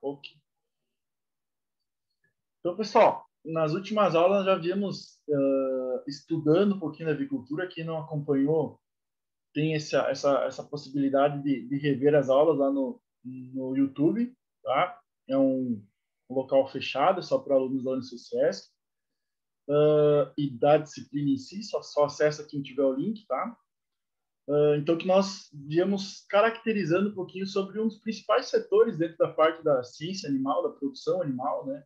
Ok. Então, pessoal, nas últimas aulas nós já viemos estudando um pouquinho da avicultura. Quem não acompanhou tem essa possibilidade de rever as aulas lá no YouTube, tá? É um local fechado, só para alunos da Unicesesc. E da disciplina em si, só acessa quem tiver o link, tá? Então, que nós viemos caracterizando um pouquinho sobre um dos principais setores dentro da parte da ciência animal, da produção animal, né?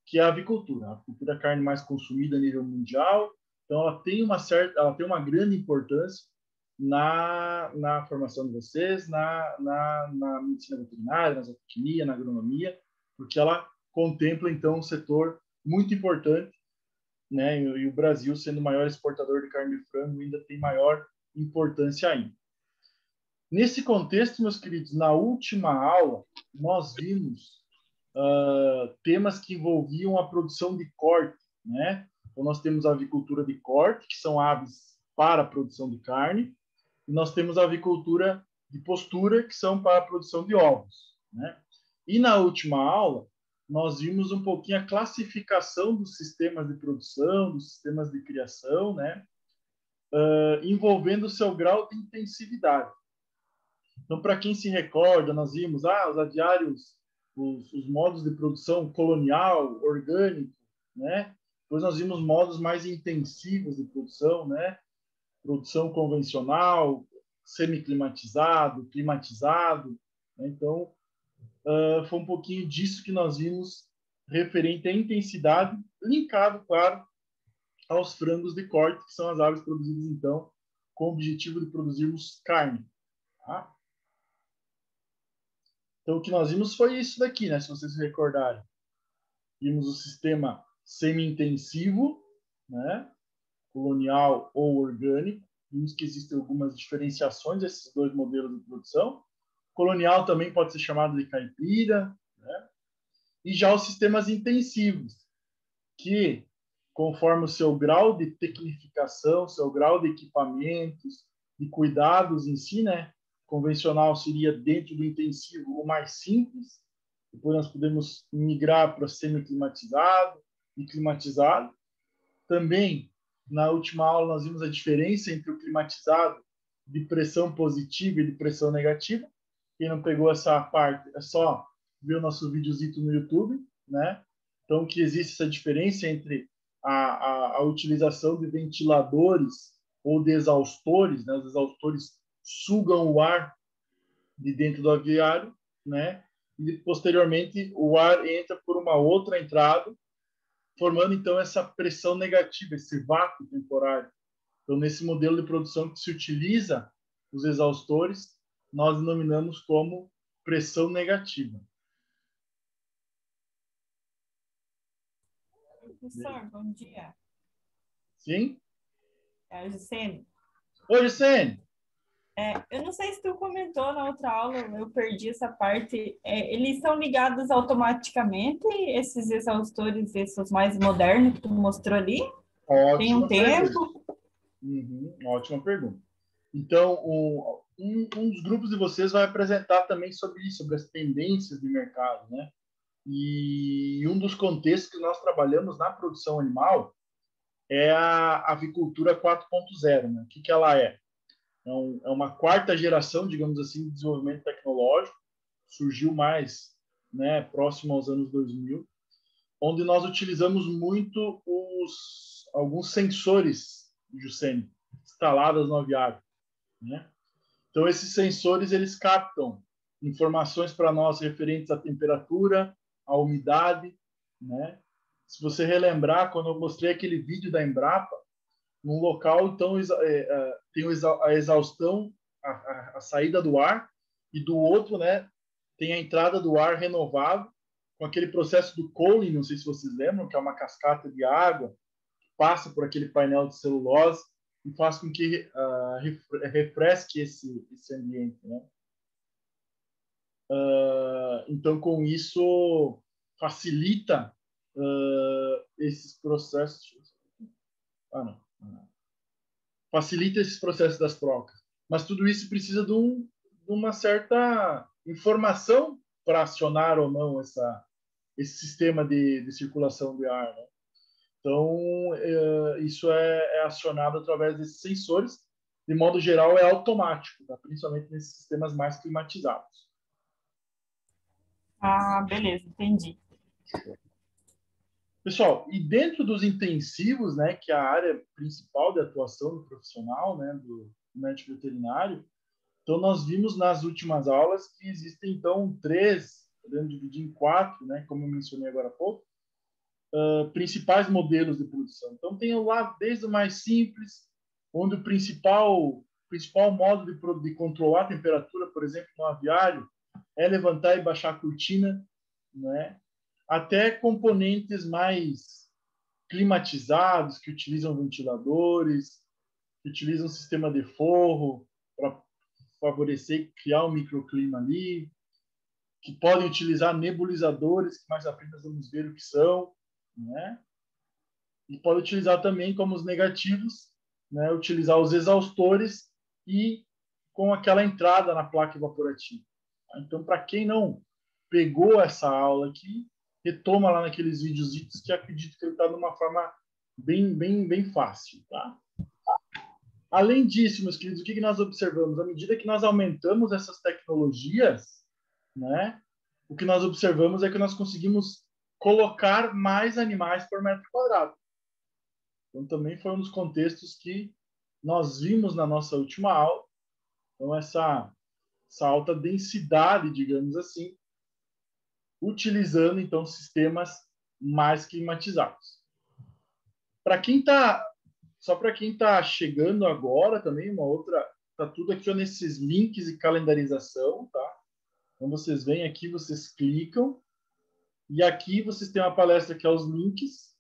Que é a avicultura. A avicultura é a carne mais consumida a nível mundial, então ela tem uma grande importância na formação de vocês, na medicina veterinária, na zootecnia, na agronomia, porque ela contempla, então, um setor muito importante, né? E o Brasil, sendo o maior exportador de carne de frango, ainda tem maior importância ainda. Nesse contexto, meus queridos, na última aula, nós vimos temas que envolviam a produção de corte, né? Então, nós temos a avicultura de corte, que são aves para a produção de carne, e nós temos a avicultura de postura, que são para a produção de ovos, né? E na última aula, nós vimos um pouquinho a classificação dos sistemas de produção, dos sistemas de criação, né? Envolvendo o seu grau de intensividade. Então, para quem se recorda, nós vimos os aviários, os modos de produção colonial, orgânico, né? Depois nós vimos modos mais intensivos de produção, né? Produção convencional, semi-climatizado, climatizado, né? Então, foi um pouquinho disso que nós vimos referente à intensidade, linkado, claro, aos frangos de corte, que são as aves produzidas, então, com o objetivo de produzirmos carne. Tá? Então, o que nós vimos foi isso daqui, né? Se vocês se recordarem. Vimos o sistema semi-intensivo, né? Colonial ou orgânico. Vimos que existem algumas diferenciações desses dois modelos de produção. Colonial também pode ser chamado de caipira, né? E já os sistemas intensivos, que, conforme o seu grau de tecnificação, seu grau de equipamentos, de cuidados em si, né? Convencional seria dentro do intensivo o mais simples, depois nós podemos migrar para semi-climatizado e climatizado. Também, na última aula, nós vimos a diferença entre o climatizado de pressão positiva e de pressão negativa. Quem não pegou essa parte, é só ver o nosso videozito no YouTube, né? Então, que existe essa diferença entre a utilização de ventiladores ou de exaustores, né? Os exaustores sugam o ar de dentro do aviário, né? E posteriormente o ar entra por uma outra entrada, formando então essa pressão negativa, esse vácuo temporário. Então, nesse modelo de produção que se utiliza os exaustores, nós denominamos como pressão negativa. Professor, bom dia. Sim? É a Gisene. Oi, Gisene. Eu não sei se tu comentou na outra aula, eu perdi essa parte. Eles são ligados automaticamente, esses exaustores, esses mais modernos que tu mostrou ali? Tem um Ótima pergunta. tempo? Ótima pergunta. Então, um dos grupos de vocês vai apresentar também sobre isso, sobre as tendências de mercado, né? E um dos contextos que nós trabalhamos na produção animal é a avicultura 4.0, né? O que ela é? É uma quarta geração, digamos assim, de desenvolvimento tecnológico, surgiu mais, né, próximo aos anos 2000, onde nós utilizamos muito alguns sensores, Jussene, instalados no aviário, né? Então, esses sensores, eles captam informações para nós referentes à temperatura, à umidade, né? Se você relembrar, quando eu mostrei aquele vídeo da Embrapa, num local, então, tem a exaustão, a saída do ar, e do outro, né, tem a entrada do ar renovado, com aquele processo do cooling, não sei se vocês lembram, que é uma cascata de água, que passa por aquele painel de celulose e faz com que refresque esse ambiente, né? Então, com isso, facilita esses processos. Não. Facilita esses processos das trocas. Mas tudo isso precisa de uma certa informação para acionar ou não esse sistema de circulação de ar, né? Então, isso é acionado através desses sensores. De modo geral, é automático, tá? Principalmente nesses sistemas mais climatizados. Ah, beleza, entendi. Pessoal, e dentro dos intensivos, né, que é a área principal de atuação do profissional, né, do médico veterinário, então nós vimos nas últimas aulas que existem, então, podemos dividir em 4, né, como eu mencionei agora há pouco, principais modelos de produção. Então, tem lá desde o mais simples, onde o principal modo de controlar a temperatura, por exemplo, no aviário, é levantar e baixar a cortina, né? Até componentes mais climatizados, que utilizam ventiladores, que utilizam sistema de forro para favorecer e criar um microclima ali, que podem utilizar nebulizadores, que mais à frente nós vamos ver o que são, né? E pode utilizar também como os negativos, né? Utilizar os exaustores e com aquela entrada na placa evaporativa. Então, para quem não pegou essa aula aqui, retoma lá naqueles videozitos que acredito que ele está de uma forma bem fácil, tá? Além disso, meus queridos, o que nós observamos? À medida que nós aumentamos essas tecnologias, né, o que nós observamos é que nós conseguimos colocar mais animais por metro quadrado. Então, também foi um dos contextos que nós vimos na nossa última aula. Então, essa alta densidade, digamos assim, utilizando, então, sistemas mais climatizados. Só para quem está chegando agora também, uma outra, tá tudo aqui ó, nesses links e calendarização, tá? Então, vocês vêm aqui, vocês clicam, e aqui vocês têm uma palestra que é os links,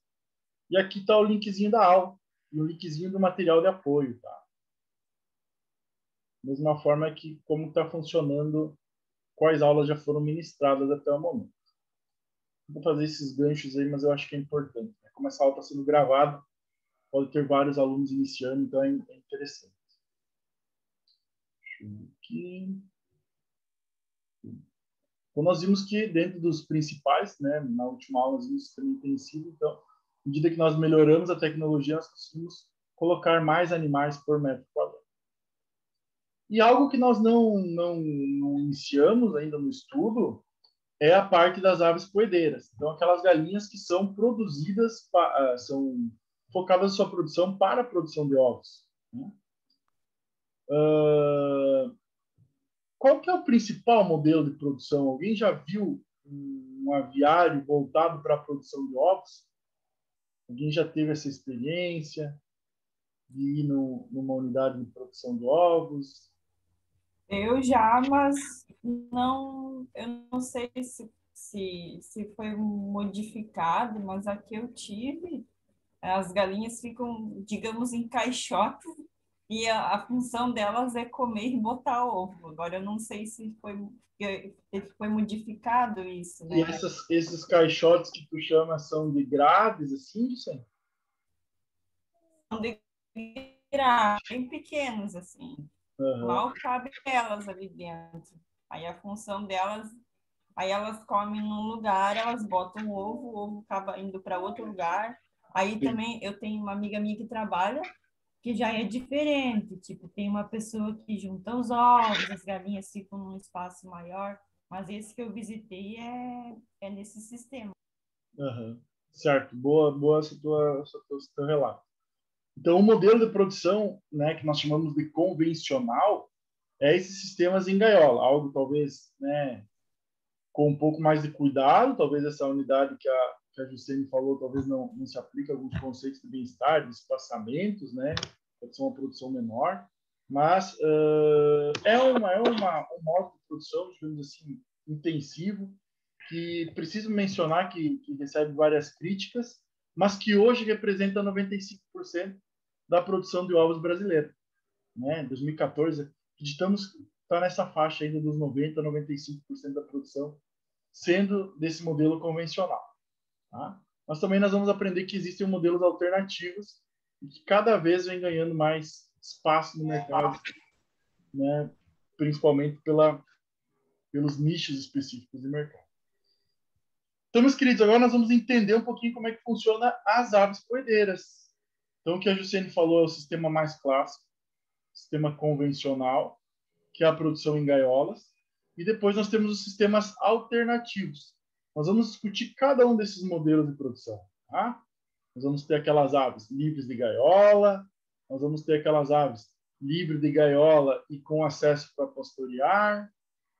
e aqui está o linkzinho da aula, e o linkzinho do material de apoio, tá? Mesma forma que como está funcionando, quais aulas já foram ministradas até o momento. Vou fazer esses ganchos aí, mas eu acho que é importante, né? Como essa aula está sendo gravada, pode ter vários alunos iniciando, então é interessante. Deixa eu ver aqui. Então, nós vimos que dentro dos principais, né, na última aula, nós vimos sistema intensivo, então, à medida que nós melhoramos a tecnologia, nós conseguimos colocar mais animais por metro quadrado. E algo que nós não iniciamos ainda no estudo é a parte das aves poedeiras. Então, aquelas galinhas que são produzidas, são focadas em sua produção para a produção de ovos, né? Qual que é o principal modelo de produção? Alguém já viu um aviário voltado para a produção de ovos? Alguém já teve essa experiência de ir numa unidade de produção de ovos? Eu já, mas eu não sei se foi modificado, mas aqui eu tive. As galinhas ficam, digamos, em caixotes e a função delas é comer e botar ovo. Agora, eu não sei se foi modificado isso, E né? esses caixotes que tu chama são de grades, assim, Vicente? São de grade, bem pequenos, assim. Uhum. Mal cabe elas ali dentro. Aí a função delas, aí elas comem num lugar, elas botam o ovo acaba indo para outro lugar. Aí também eu tenho uma amiga minha que trabalha que já é diferente. Tipo, tem uma pessoa que junta os ovos, as galinhas ficam num espaço maior, mas esse que eu visitei é nesse sistema. Uhum. Certo, boa esse teu relato. Então, o modelo de produção, né, que nós chamamos de convencional, é esses sistemas em gaiola, algo talvez, né, com um pouco mais de cuidado, talvez essa unidade que a Juscelino falou, talvez não se aplique a alguns conceitos de bem-estar, de espaçamentos, né, pode ser uma produção menor, mas é um modo de produção, digamos assim, intensivo, que preciso mencionar que recebe várias críticas, mas que hoje representa 95% da produção de ovos brasileira, né? Em 2014, acreditamos que está nessa faixa ainda dos 90 a 95% da produção sendo desse modelo convencional, tá? Mas também nós vamos aprender que existem modelos alternativos e que cada vez vem ganhando mais espaço no mercado, né? Principalmente pelos nichos específicos de mercado. Então, meus queridos, agora nós vamos entender um pouquinho como é que funciona as aves poedeiras. Então, o que a Jussiane falou é o sistema mais clássico, sistema convencional, que é a produção em gaiolas. E depois nós temos os sistemas alternativos. Nós vamos discutir cada um desses modelos de produção. Tá? Nós vamos ter aquelas aves livres de gaiola, nós vamos ter aquelas aves livres de gaiola e com acesso para pastorear,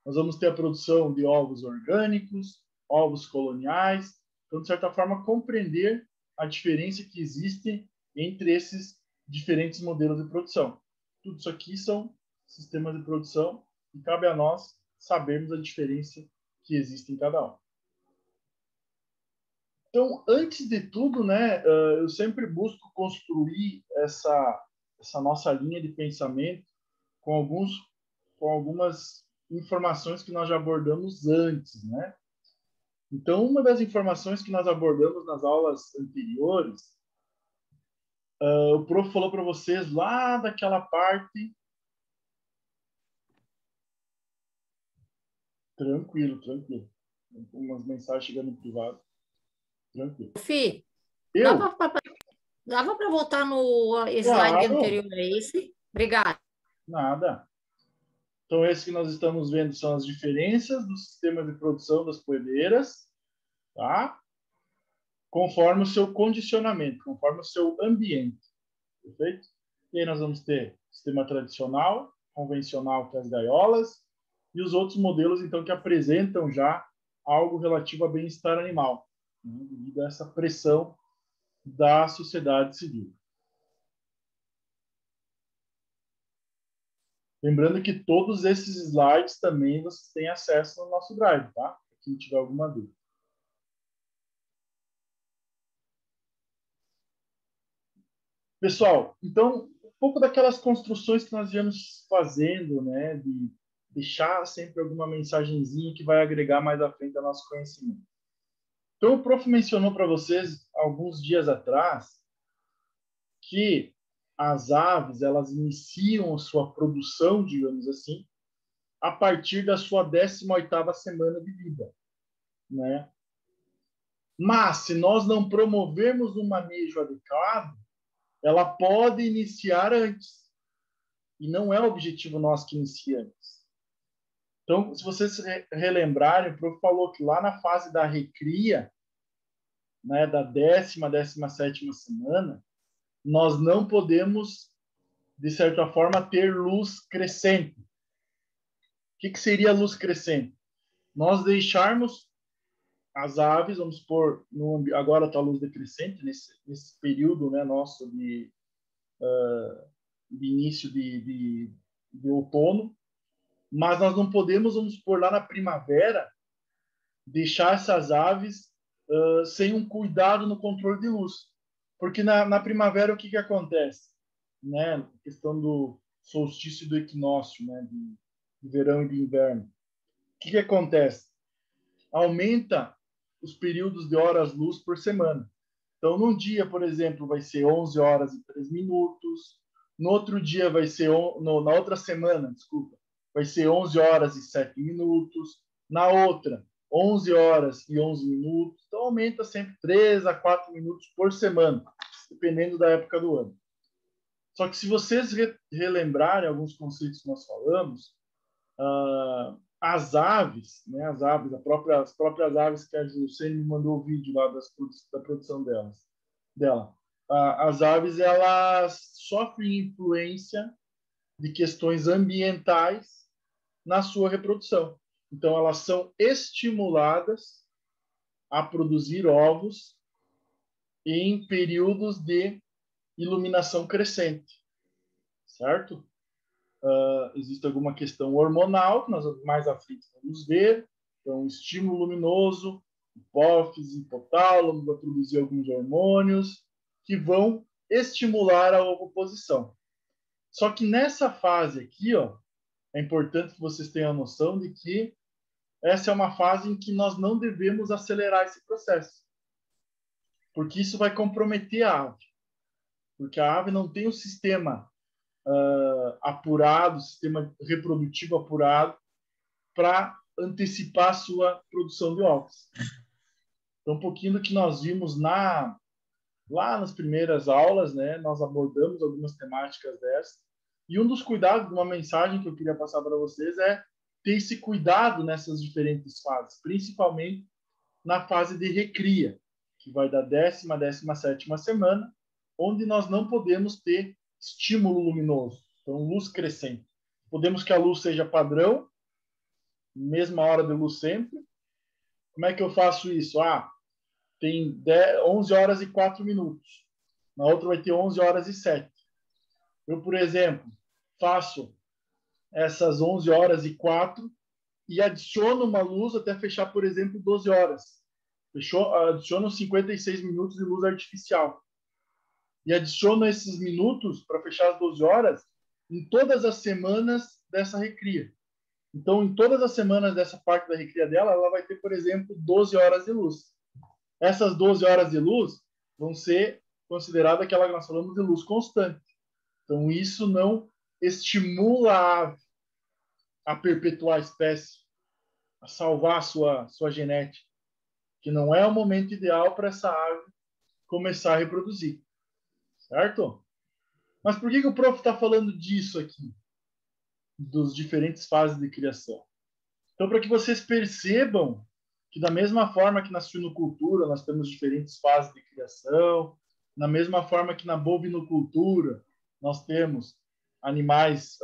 nós vamos ter a produção de ovos orgânicos, ovos coloniais. Então, de certa forma, compreender a diferença que existe entre esses diferentes modelos de produção. Tudo isso aqui são sistemas de produção e cabe a nós sabermos a diferença que existe em cada um. Então, antes de tudo, né, eu sempre busco construir essa nossa linha de pensamento com algumas informações que nós já abordamos antes, né? Então, uma das informações que nós abordamos nas aulas anteriores, o prof falou para vocês lá daquela parte. Tranquilo, tranquilo. Umas mensagens chegando no privado. Tranquilo. Fih, Eu? dava para voltar no slide Claro. anterior a esse? Obrigada. Nada. Então, esse que nós estamos vendo são as diferenças do sistema de produção das poedeiras, tá? Conforme o seu condicionamento, conforme o seu ambiente. Perfeito? E aí nós vamos ter sistema tradicional, convencional, que é as gaiolas, e os outros modelos, então, que apresentam já algo relativo a bem-estar animal, né? Devido a essa pressão da sociedade civil. Lembrando que todos esses slides também vocês têm acesso no nosso Drive, tá? Quem tiver alguma dúvida. Pessoal, então, um pouco daquelas construções que nós viemos fazendo, né? De deixar sempre alguma mensagenzinha que vai agregar mais à frente ao nosso conhecimento. Então, o prof mencionou para vocês, alguns dias atrás, que as aves, elas iniciam a sua produção, digamos assim, a partir da sua 18ª semana de vida, né? Mas, se nós não promovermos um manejo adequado, ela pode iniciar antes. E não é o objetivo nosso que inicie antes. Então, se vocês relembrarem, o prof falou que lá na fase da recria, né, da 17ª semana, nós não podemos, de certa forma, ter luz crescente. O que seria luz crescente? Nós deixarmos as aves, vamos supor, agora está a luz decrescente, nesse período, né, nosso de início de outono, mas nós não podemos, vamos supor, lá na primavera, deixar essas aves sem um cuidado no controle de luz. Porque na primavera o que acontece? Né? A questão do solstício e do equinócio, né? de verão e de inverno. O que acontece? Aumenta os períodos de horas-luz por semana. Então, num dia, por exemplo, vai ser 11 horas e 3 minutos. No outro dia vai ser, na outra semana, desculpa, vai ser 11 horas e 7 minutos. Na outra, 11 horas e 11 minutos. Então, aumenta sempre 3 a 4 minutos por semana, dependendo da época do ano. Só que se vocês relembrarem alguns conceitos que nós falamos, as aves, né, as próprias aves que a Jussiane me mandou o vídeo lá da produção dela. As aves, elas sofrem influência de questões ambientais na sua reprodução. Então, elas são estimuladas a produzir ovos em períodos de iluminação crescente, certo? Existe alguma questão hormonal, que nós mais à frente vamos ver. Então, estímulo luminoso, hipófise, hipotálamo, vai produzir alguns hormônios que vão estimular a ovoposição. Só que nessa fase aqui, ó, é importante que vocês tenham a noção de que essa é uma fase em que nós não devemos acelerar esse processo, porque isso vai comprometer a ave. Porque a ave não tem um sistema apurado, sistema reprodutivo apurado, para antecipar a sua produção de ovos. Então, um pouquinho do que nós vimos lá nas primeiras aulas, né? Nós abordamos algumas temáticas dessas. E um dos cuidados, uma mensagem que eu queria passar para vocês é ter esse cuidado nessas diferentes fases, principalmente na fase de recria, que vai da 10ª à 17ª semana, onde nós não podemos ter estímulo luminoso, então luz crescente. Podemos que a luz seja padrão, mesma hora de luz sempre. Como é que eu faço isso? Tem 11 horas e 4 minutos. Na outra vai ter 11 horas e 7. Eu, por exemplo, faço essas 11 horas e 4 e adiciono uma luz até fechar, por exemplo, 12 horas. Adiciono 56 minutos de luz artificial. E adiciono esses minutos para fechar as 12 horas em todas as semanas dessa recria. Então, em todas as semanas dessa parte da recria dela, ela vai ter, por exemplo, 12 horas de luz. Essas 12 horas de luz vão ser consideradas aquela que nós falamos de luz constante. Então, isso não estimula a ave a perpetuar a espécie, a salvar a sua genética, que não é o momento ideal para essa ave começar a reproduzir. Certo? Mas por que o prof está falando disso aqui? Dos diferentes fases de criação. Então, para que vocês percebam que da mesma forma que na suinocultura nós temos diferentes fases de criação, na mesma forma que na bovinocultura nós temos animais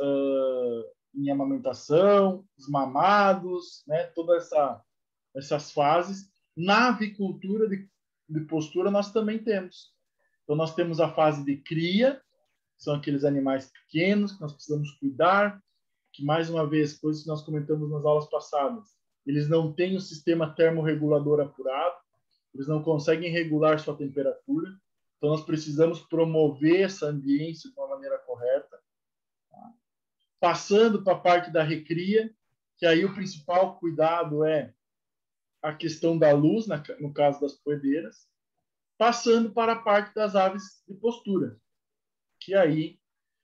em amamentação, os mamados, né, todas essas fases. Na avicultura de postura nós também temos. Então nós temos a fase de cria, que são aqueles animais pequenos que nós precisamos cuidar, que mais uma vez, coisas que nós comentamos nas aulas passadas, eles não têm o sistema termorregulador apurado, eles não conseguem regular sua temperatura, então nós precisamos promover essa ambiência de uma maneira correta. Tá? Passando para a parte da recria, que aí o principal cuidado é a questão da luz, no caso das poedeiras, passando para a parte das aves de postura, que aí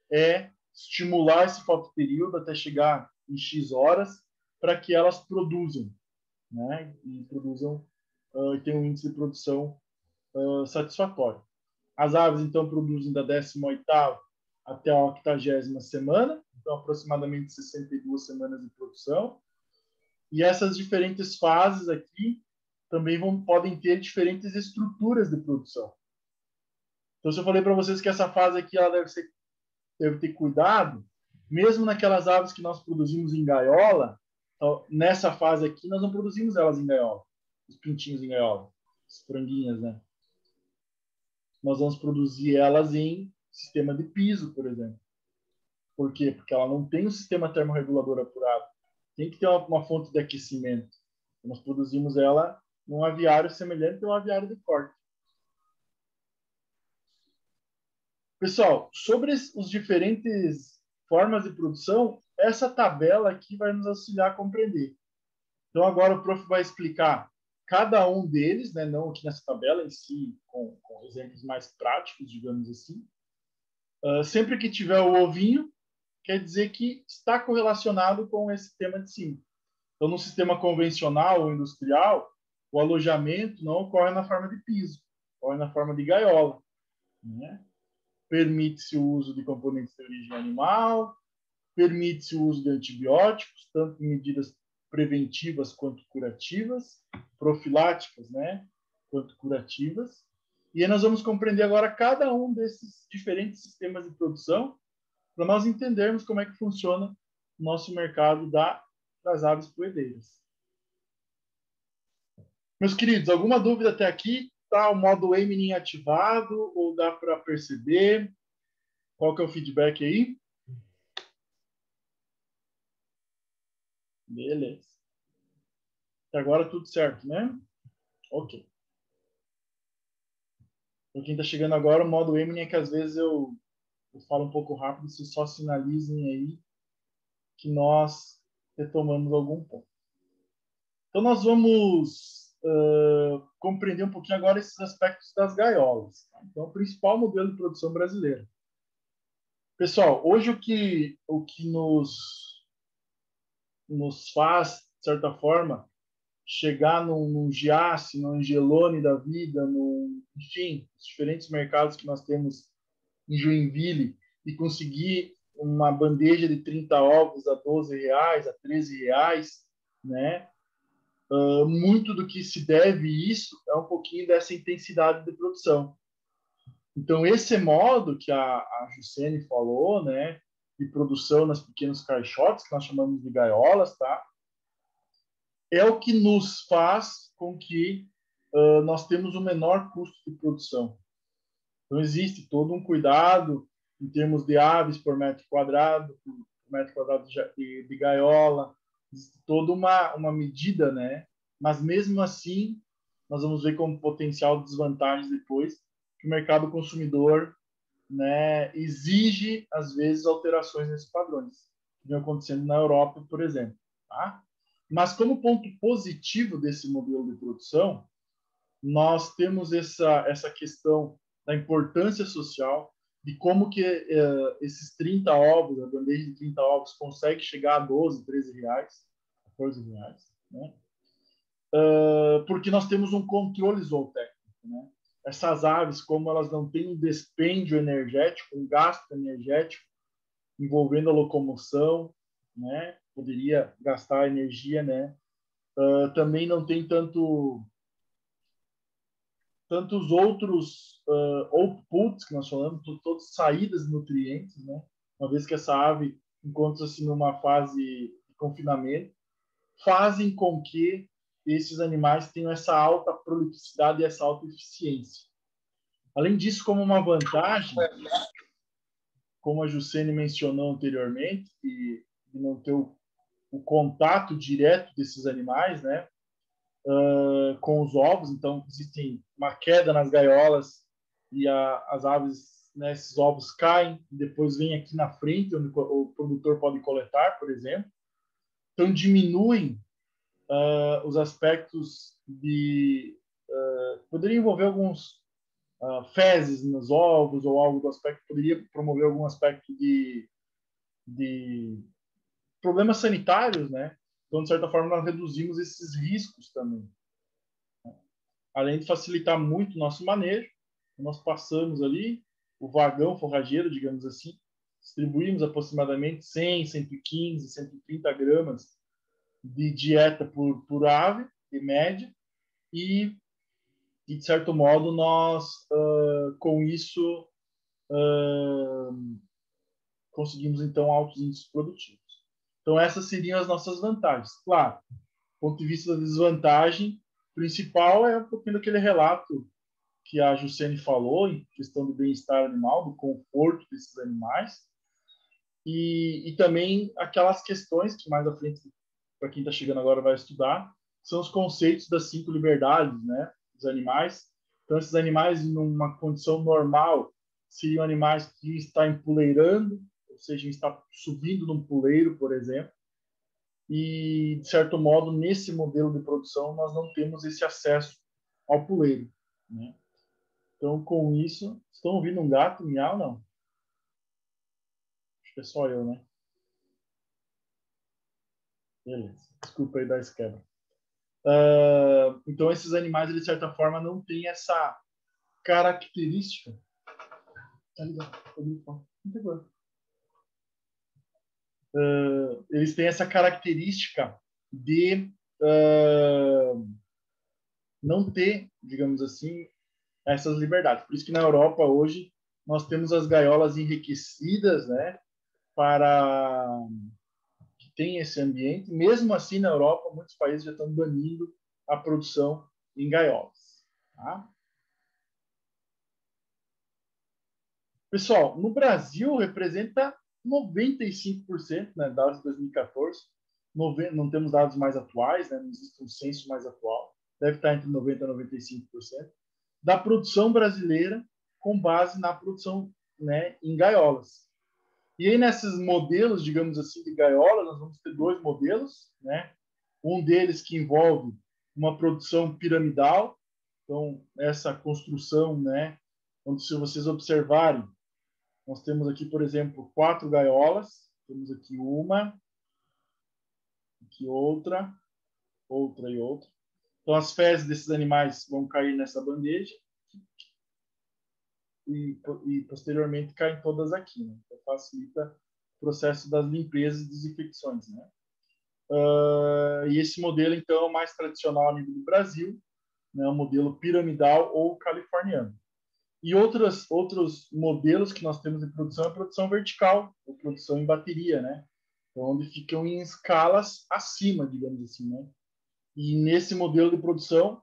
é estimular esse fotoperíodo até chegar em X horas para que elas produzam, né? E produzam e tenham um índice de produção satisfatório. As aves, então, produzem da 18ª até a 80ª semana, então aproximadamente 62 semanas de produção. E essas diferentes fases aqui também podem ter diferentes estruturas de produção. Então, se eu falei para vocês que essa fase aqui ela deve ter cuidado, mesmo naquelas aves que nós produzimos em gaiola, então, nessa fase aqui nós não produzimos elas em gaiola, os pintinhos em gaiola, as franguinhas, né? Nós vamos produzir elas em sistema de piso, por exemplo. Por quê? Porque ela não tem um sistema termorregulador apurado. Tem que ter uma fonte de aquecimento. Nós produzimos ela num aviário semelhante a um aviário de corte. Pessoal, sobre os diferentes formas de produção, essa tabela aqui vai nos auxiliar a compreender. Então, agora o prof vai explicar cada um deles, né, não aqui nessa tabela em si, com exemplos mais práticos, digamos assim. Sempre que tiver o ovinho, quer dizer que está correlacionado com esse tema de cima. Então, no sistema convencional ou industrial, o alojamento não ocorre na forma de piso, ocorre na forma de gaiola, né? Permite-se o uso de componentes de origem animal, permite-se o uso de antibióticos, tanto em medidas preventivas quanto curativas, profiláticas, né, quanto curativas. E aí nós vamos compreender agora cada um desses diferentes sistemas de produção para nós entendermos como é que funciona o nosso mercado das aves poedeiras. Meus queridos, alguma dúvida até aqui? Está o modo Eminem ativado ou dá para perceber? Qual que é o feedback aí? Beleza. Até agora tudo certo, né? Ok. Para quem está chegando agora, o modo Eminem é que às vezes eu falo um pouco rápido, vocês só sinalizem aí que nós retomamos algum ponto. Então nós vamos compreender um pouquinho agora esses aspectos das gaiolas. Tá? Então, o principal modelo de produção brasileiro. Pessoal, hoje o que nos faz de certa forma, chegar num Giasse, num Angelone da vida, enfim, os diferentes mercados que nós temos em Joinville e conseguir uma bandeja de 30 ovos a R$ 12, a R$ 13, né? Muito do que se deve isso é um pouquinho dessa intensidade de produção. Então, esse modo que a Jussene falou, né, de produção nas pequenos caixotes, que nós chamamos de gaiolas, tá? É o que nos faz com que nós temos o menor custo de produção. Então, existe todo um cuidado em termos de aves por metro quadrado de gaiola, existe toda uma medida, né? Mas, mesmo assim, nós vamos ver como potencial desvantagem depois, que o mercado consumidor, né, exige, às vezes, alterações nesses padrões, que vem acontecendo na Europa, por exemplo. Tá? Mas, como ponto positivo desse modelo de produção, nós temos essa questão da importância social, de como que esses 30 ovos, a bandeja de 30 ovos, consegue chegar a 12, 13 reais, 14 reais, né? Porque nós temos um controle zootécnico, né? Essas aves, como elas não têm um dispêndio energético, um gasto energético envolvendo a locomoção, né? Poderia gastar energia, né? Também não tem tantos outros outputs que nós falamos, todas saídas de nutrientes, né? Uma vez que essa ave encontra-se numa fase de confinamento, fazem com que esses animais tenham essa alta prolificidade e essa alta eficiência. Além disso, como uma vantagem, como a Jussene mencionou anteriormente, de não ter o contato direto desses animais, né, com os ovos, então existe uma queda nas gaiolas e as aves, né, esses ovos caem e depois vêm aqui na frente, onde o produtor pode coletar, por exemplo. Então diminuem os aspectos de... poderia envolver alguns fezes nos ovos ou algo do aspecto, poderia promover algum aspecto de problemas sanitários, né? Então, de certa forma, nós reduzimos esses riscos também. Além de facilitar muito o nosso manejo, nós passamos ali o vagão forrageiro, digamos assim, distribuímos aproximadamente 100, 115, 130 gramas de dieta por ave, de média, e de certo modo, nós, com isso, conseguimos, então, altos índices produtivos. Então, essas seriam as nossas vantagens. Claro, do ponto de vista da desvantagem, principal é um pouquinho daquele relato que a Jussene falou, em questão do bem-estar animal, do conforto desses animais, e também aquelas questões que mais à frente, para quem está chegando agora vai estudar, são os conceitos das 5 liberdades, né, dos animais. Então, esses animais, numa condição normal, seriam animais que estão empoleirando, ou seja, está subindo num puleiro, por exemplo, e, de certo modo, nesse modelo de produção, nós não temos esse acesso ao puleiro, né? Então, com isso, estão ouvindo um gato miau? Não. Acho que é só eu, né? Beleza. Desculpa aí dar esse quebra. Então, esses animais, de certa forma, não têm essa característica. Tá ligado? Eles têm essa característica de não ter, digamos assim, essas liberdades. Por isso que na Europa, hoje, nós temos as gaiolas enriquecidas, né, para que tem esse ambiente. Mesmo assim, na Europa, muitos países já estão banindo a produção em gaiolas. Tá? Pessoal, no Brasil representa 95%, né, dados de 2014. Não temos dados mais atuais, né, não existe um censo mais atual. Deve estar entre 90% e 95%. Da produção brasileira com base na produção, né, em gaiolas. E aí, nesses modelos, digamos assim, de gaiola, nós vamos ter 2 modelos, né? Um deles que envolve uma produção piramidal, então, essa construção, né? Onde, se vocês observarem, nós temos aqui, por exemplo, 4 gaiolas, temos aqui uma, aqui outra, outra e outra. Então, as fezes desses animais vão cair nessa bandeja e posteriormente caem todas aqui, né? Então, facilita o processo das limpezas e desinfecções, né? E esse modelo, então, é o mais tradicional a nível do Brasil, né? O modelo piramidal ou californiano. E outros modelos que nós temos em produção é a produção vertical, ou produção em bateria, né? Onde ficam em escalas acima, digamos assim, né? E nesse modelo de produção,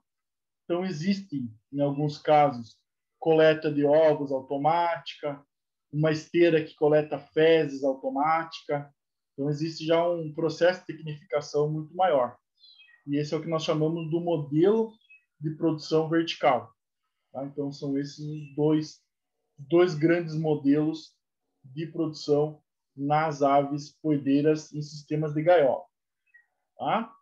então, existe, em alguns casos, coleta de ovos automática, uma esteira que coleta fezes automática. Então, existe já um processo de tecnificação muito maior. E esse é o que nós chamamos do modelo de produção vertical. Tá? Então, são esses os dois grandes modelos de produção nas aves poedeiras em sistemas de gaiola. Tá?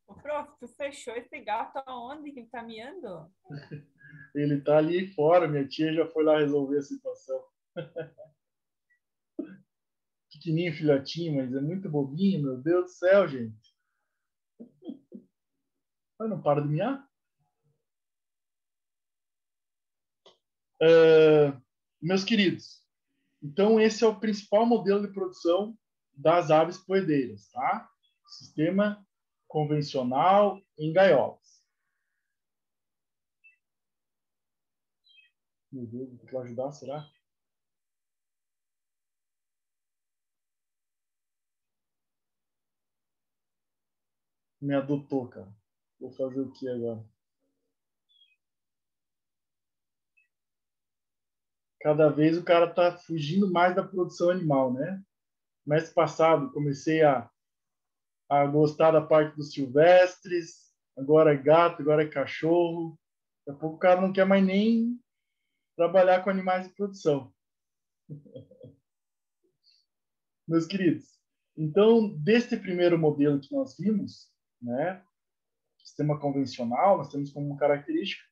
Ô, prof, tu fechou esse gato aonde que ele tá miando? Ele está ali fora, minha tia já foi lá resolver a situação. Pequenininho, filhotinho, mas é muito bobinho, meu Deus do céu, gente. Mas não para de miar. Meus queridos, então esse é o principal modelo de produção das aves poedeiras, tá? Sistema convencional em gaiolas. Meu Deus, vou ajudar, será? Me adotou, cara. Vou fazer o que agora? Cada vez o cara tá fugindo mais da produção animal, né? Mês passado comecei a gostar da parte dos silvestres, agora é gato, agora é cachorro. Daqui a pouco o cara não quer mais nem trabalhar com animais de produção. Meus queridos, então, deste primeiro modelo que nós vimos, né, sistema convencional, nós temos como característica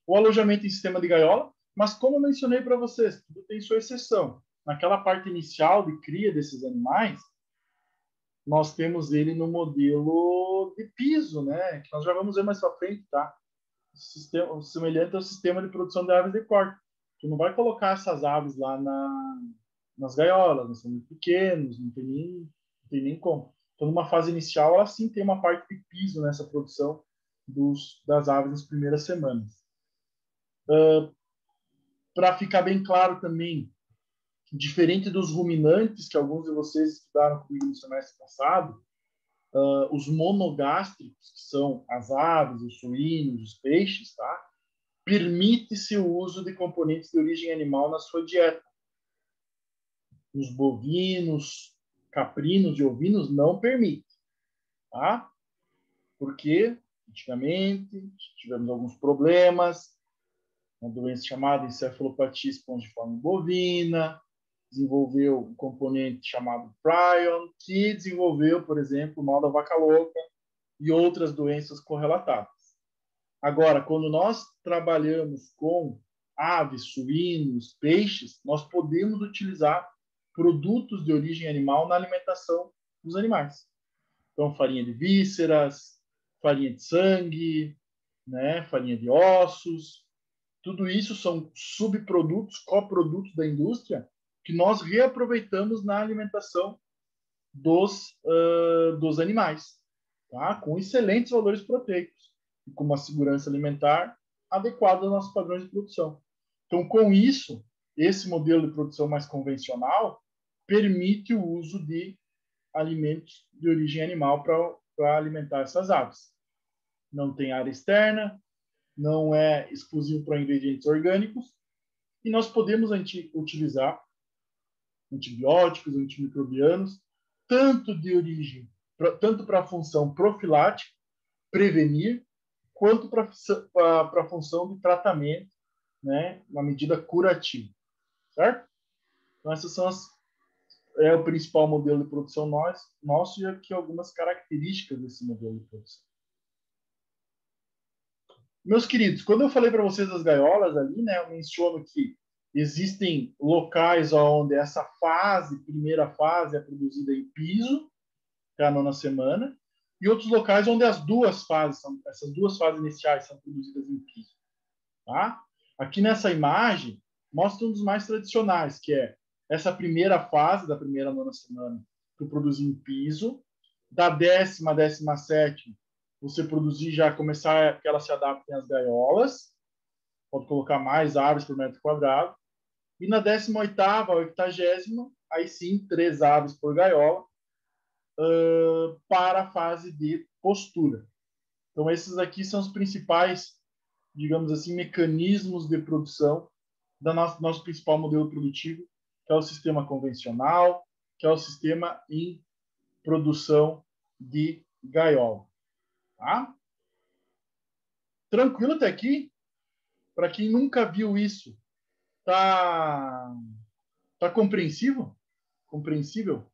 o alojamento em sistema de gaiola, mas como eu mencionei para vocês, tudo tem sua exceção. Naquela parte inicial de cria desses animais, nós temos ele no modelo de piso, né, que nós já vamos ver mais para frente, tá? Semelhante ao sistema de produção de aves de corte. Tu não vai colocar essas aves lá nas gaiolas, eles são muito pequenos, não tem nem como. Então, numa fase inicial, ela sim tem uma parte de piso nessa produção das aves nas primeiras semanas. Para ficar bem claro também, diferente dos ruminantes, que alguns de vocês estudaram comigo no semestre passado, os monogástricos, que são as aves, os suínos, os peixes, tá? Permite-se o uso de componentes de origem animal na sua dieta. Os bovinos, caprinos e ovinos não permite, tá? Porque antigamente tivemos alguns problemas, uma doença chamada encefalopatia espongiforme bovina, desenvolveu um componente chamado prion, que desenvolveu, por exemplo, o mal da vaca louca e outras doenças correlatáveis. Agora, quando nós trabalhamos com aves, suínos, peixes, nós podemos utilizar produtos de origem animal na alimentação dos animais. Então, farinha de vísceras, farinha de sangue, né, farinha de ossos. Tudo isso são subprodutos, coprodutos da indústria que nós reaproveitamos na alimentação dos animais, tá? Com excelentes valores proteicos e com uma segurança alimentar adequada aos nossos padrões de produção. Então, com isso, esse modelo de produção mais convencional permite o uso de alimentos de origem animal para alimentar essas aves. Não tem área externa, não é exclusivo para ingredientes orgânicos, e nós podemos utilizar antibióticos, antimicrobianos, tanto para a função profilática, prevenir, quanto para a função de tratamento, né, uma medida curativa, certo? Então, é o principal modelo de produção nosso e aqui algumas características desse modelo de produção. Meus queridos, quando eu falei para vocês das gaiolas ali, né, eu menciono que Existem locais onde essa primeira fase, é produzida em piso, que é a 9ª semana, e outros locais onde essas duas fases iniciais são produzidas em piso. Tá? Aqui nessa imagem, mostra um dos mais tradicionais, que é essa primeira fase da primeira 9ª semana, que eu produzi em piso. Da 10ª à 17ª, você produzir já, começar que elas se adaptem às gaiolas. Pode colocar mais aves por metro quadrado. E na 18ª à 80ª, aí sim, 3 aves por gaiola, para a fase de postura. Então, esses aqui são os principais, digamos assim, mecanismos de produção do nosso principal modelo produtivo, que é o sistema convencional, que é o sistema em produção de gaiola. Tá? Tranquilo até aqui? Para quem nunca viu isso, tá compreensível? Compreensível?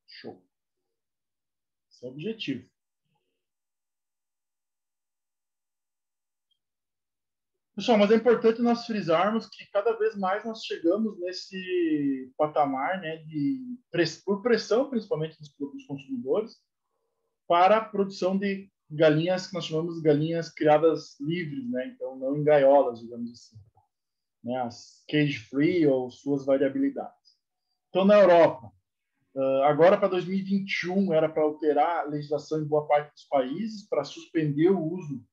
Show. Esse é o objetivo. Pessoal, mas é importante nós frisarmos que cada vez mais nós chegamos nesse patamar, né, por pressão, principalmente dos consumidores, para a produção de galinhas que nós chamamos de galinhas criadas livres, né, então não em gaiolas, digamos assim, né, as cage-free ou suas variabilidades. Então, na Europa, agora para 2021 era para alterar a legislação em boa parte dos países para suspender o uso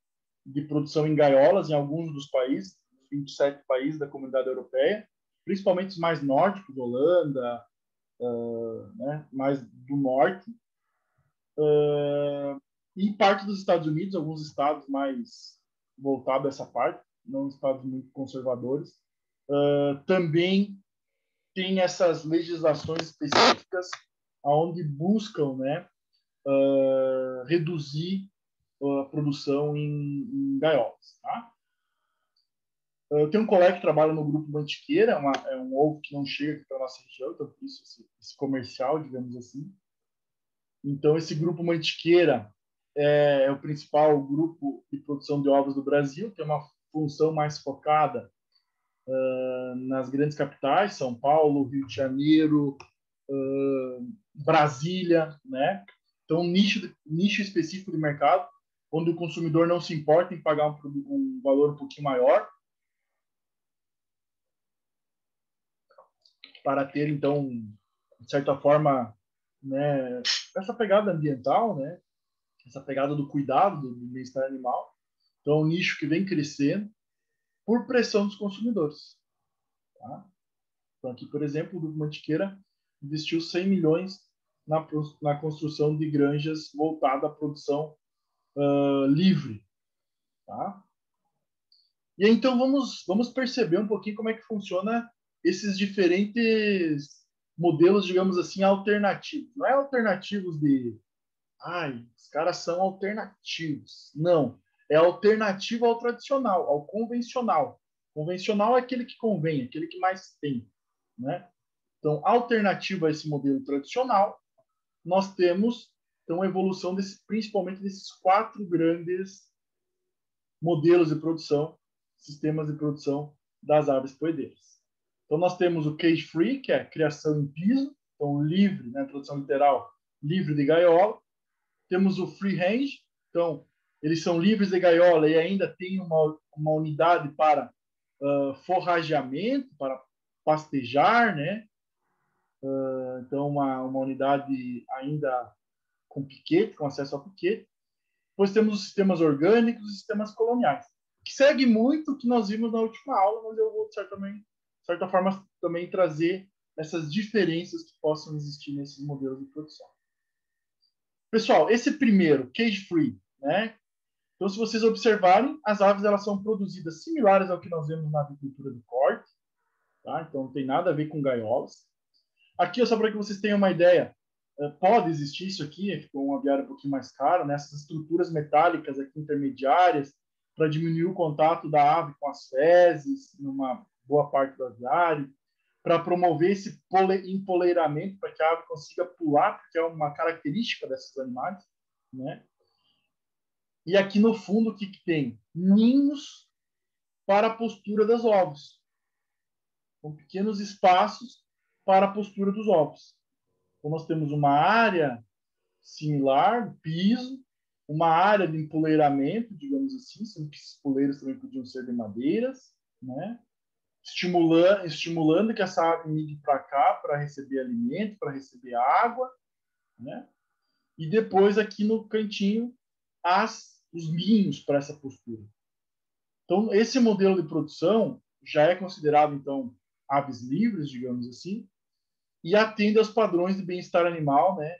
de produção em gaiolas em alguns dos países, 27 países da Comunidade Europeia, principalmente os mais nórdicos, Holanda, né, mais do norte, e parte dos Estados Unidos, alguns estados mais voltados a essa parte, não estados muito conservadores, também tem essas legislações específicas onde buscam, né, reduzir a produção em gaiolas. Tá? Eu tenho um colega que trabalha no grupo Mantiqueira, é um ovo que não chega aqui para a nossa região, então por isso esse comercial, digamos assim. Então, esse grupo Mantiqueira é o principal grupo de produção de ovos do Brasil, tem uma função mais focada nas grandes capitais, São Paulo, Rio de Janeiro, Brasília, né? Então, nicho específico de mercado, onde o consumidor não se importa em pagar um valor um pouquinho maior, para ter, então, de certa forma, né, essa pegada ambiental, né, essa pegada do cuidado do bem-estar animal. Então, é um nicho que vem crescendo por pressão dos consumidores. Tá? Então, aqui, por exemplo, o Grupo Mantiqueira investiu 100 milhões na construção de granjas voltada à produção livre. Tá? E aí, então, vamos perceber um pouquinho como é que funciona esses diferentes modelos, digamos assim, alternativos. Não é alternativos de, os caras são alternativos. Não, é alternativo ao tradicional, ao convencional. Convencional é aquele que convém, aquele que mais tem, né? Então, alternativo a esse modelo tradicional, nós temos então a evolução principalmente desses 4 grandes modelos de produção, sistemas de produção das aves poedeiras. Então, nós temos o cage free, que é a criação em piso, então livre, né, tradução literal, livre de gaiola. Temos o free range, então eles são livres de gaiola e ainda tem uma unidade para forrageamento, para pastejar, né? Então, uma unidade ainda com piquete, com acesso ao piquete. Depois temos os sistemas orgânicos e sistemas coloniais, que segue muito o que nós vimos na última aula, mas eu vou, de certa forma, também trazer essas diferenças que possam existir nesses modelos de produção. Pessoal, esse primeiro, cage free, né? Então, se vocês observarem, as aves elas são produzidas similares ao que nós vemos na avicultura de corte, tá? Então não tem nada a ver com gaiolas. Aqui, só para que vocês tenham uma ideia, pode existir isso aqui, ficou um aviário um pouquinho mais caro, né? Essas estruturas metálicas aqui intermediárias para diminuir o contato da ave com as fezes, numa boa parte do aviário. para promover esse empoleiramento, para que a ave consiga pular, porque é uma característica desses animais, né? E aqui no fundo, o que tem? Ninhos para a postura dos ovos. Com pequenos espaços para a postura dos ovos. Então, nós temos uma área similar, piso, uma área de empoleiramento, digamos assim, sendo que esses poleiros também podiam ser de madeiras, né? Estimulando que essa ave migre para cá para receber alimento, para receber água, né? E depois aqui no cantinho os ninhos para essa postura. Então esse modelo de produção já é considerado então aves livres, digamos assim, e atende aos padrões de bem-estar animal, né?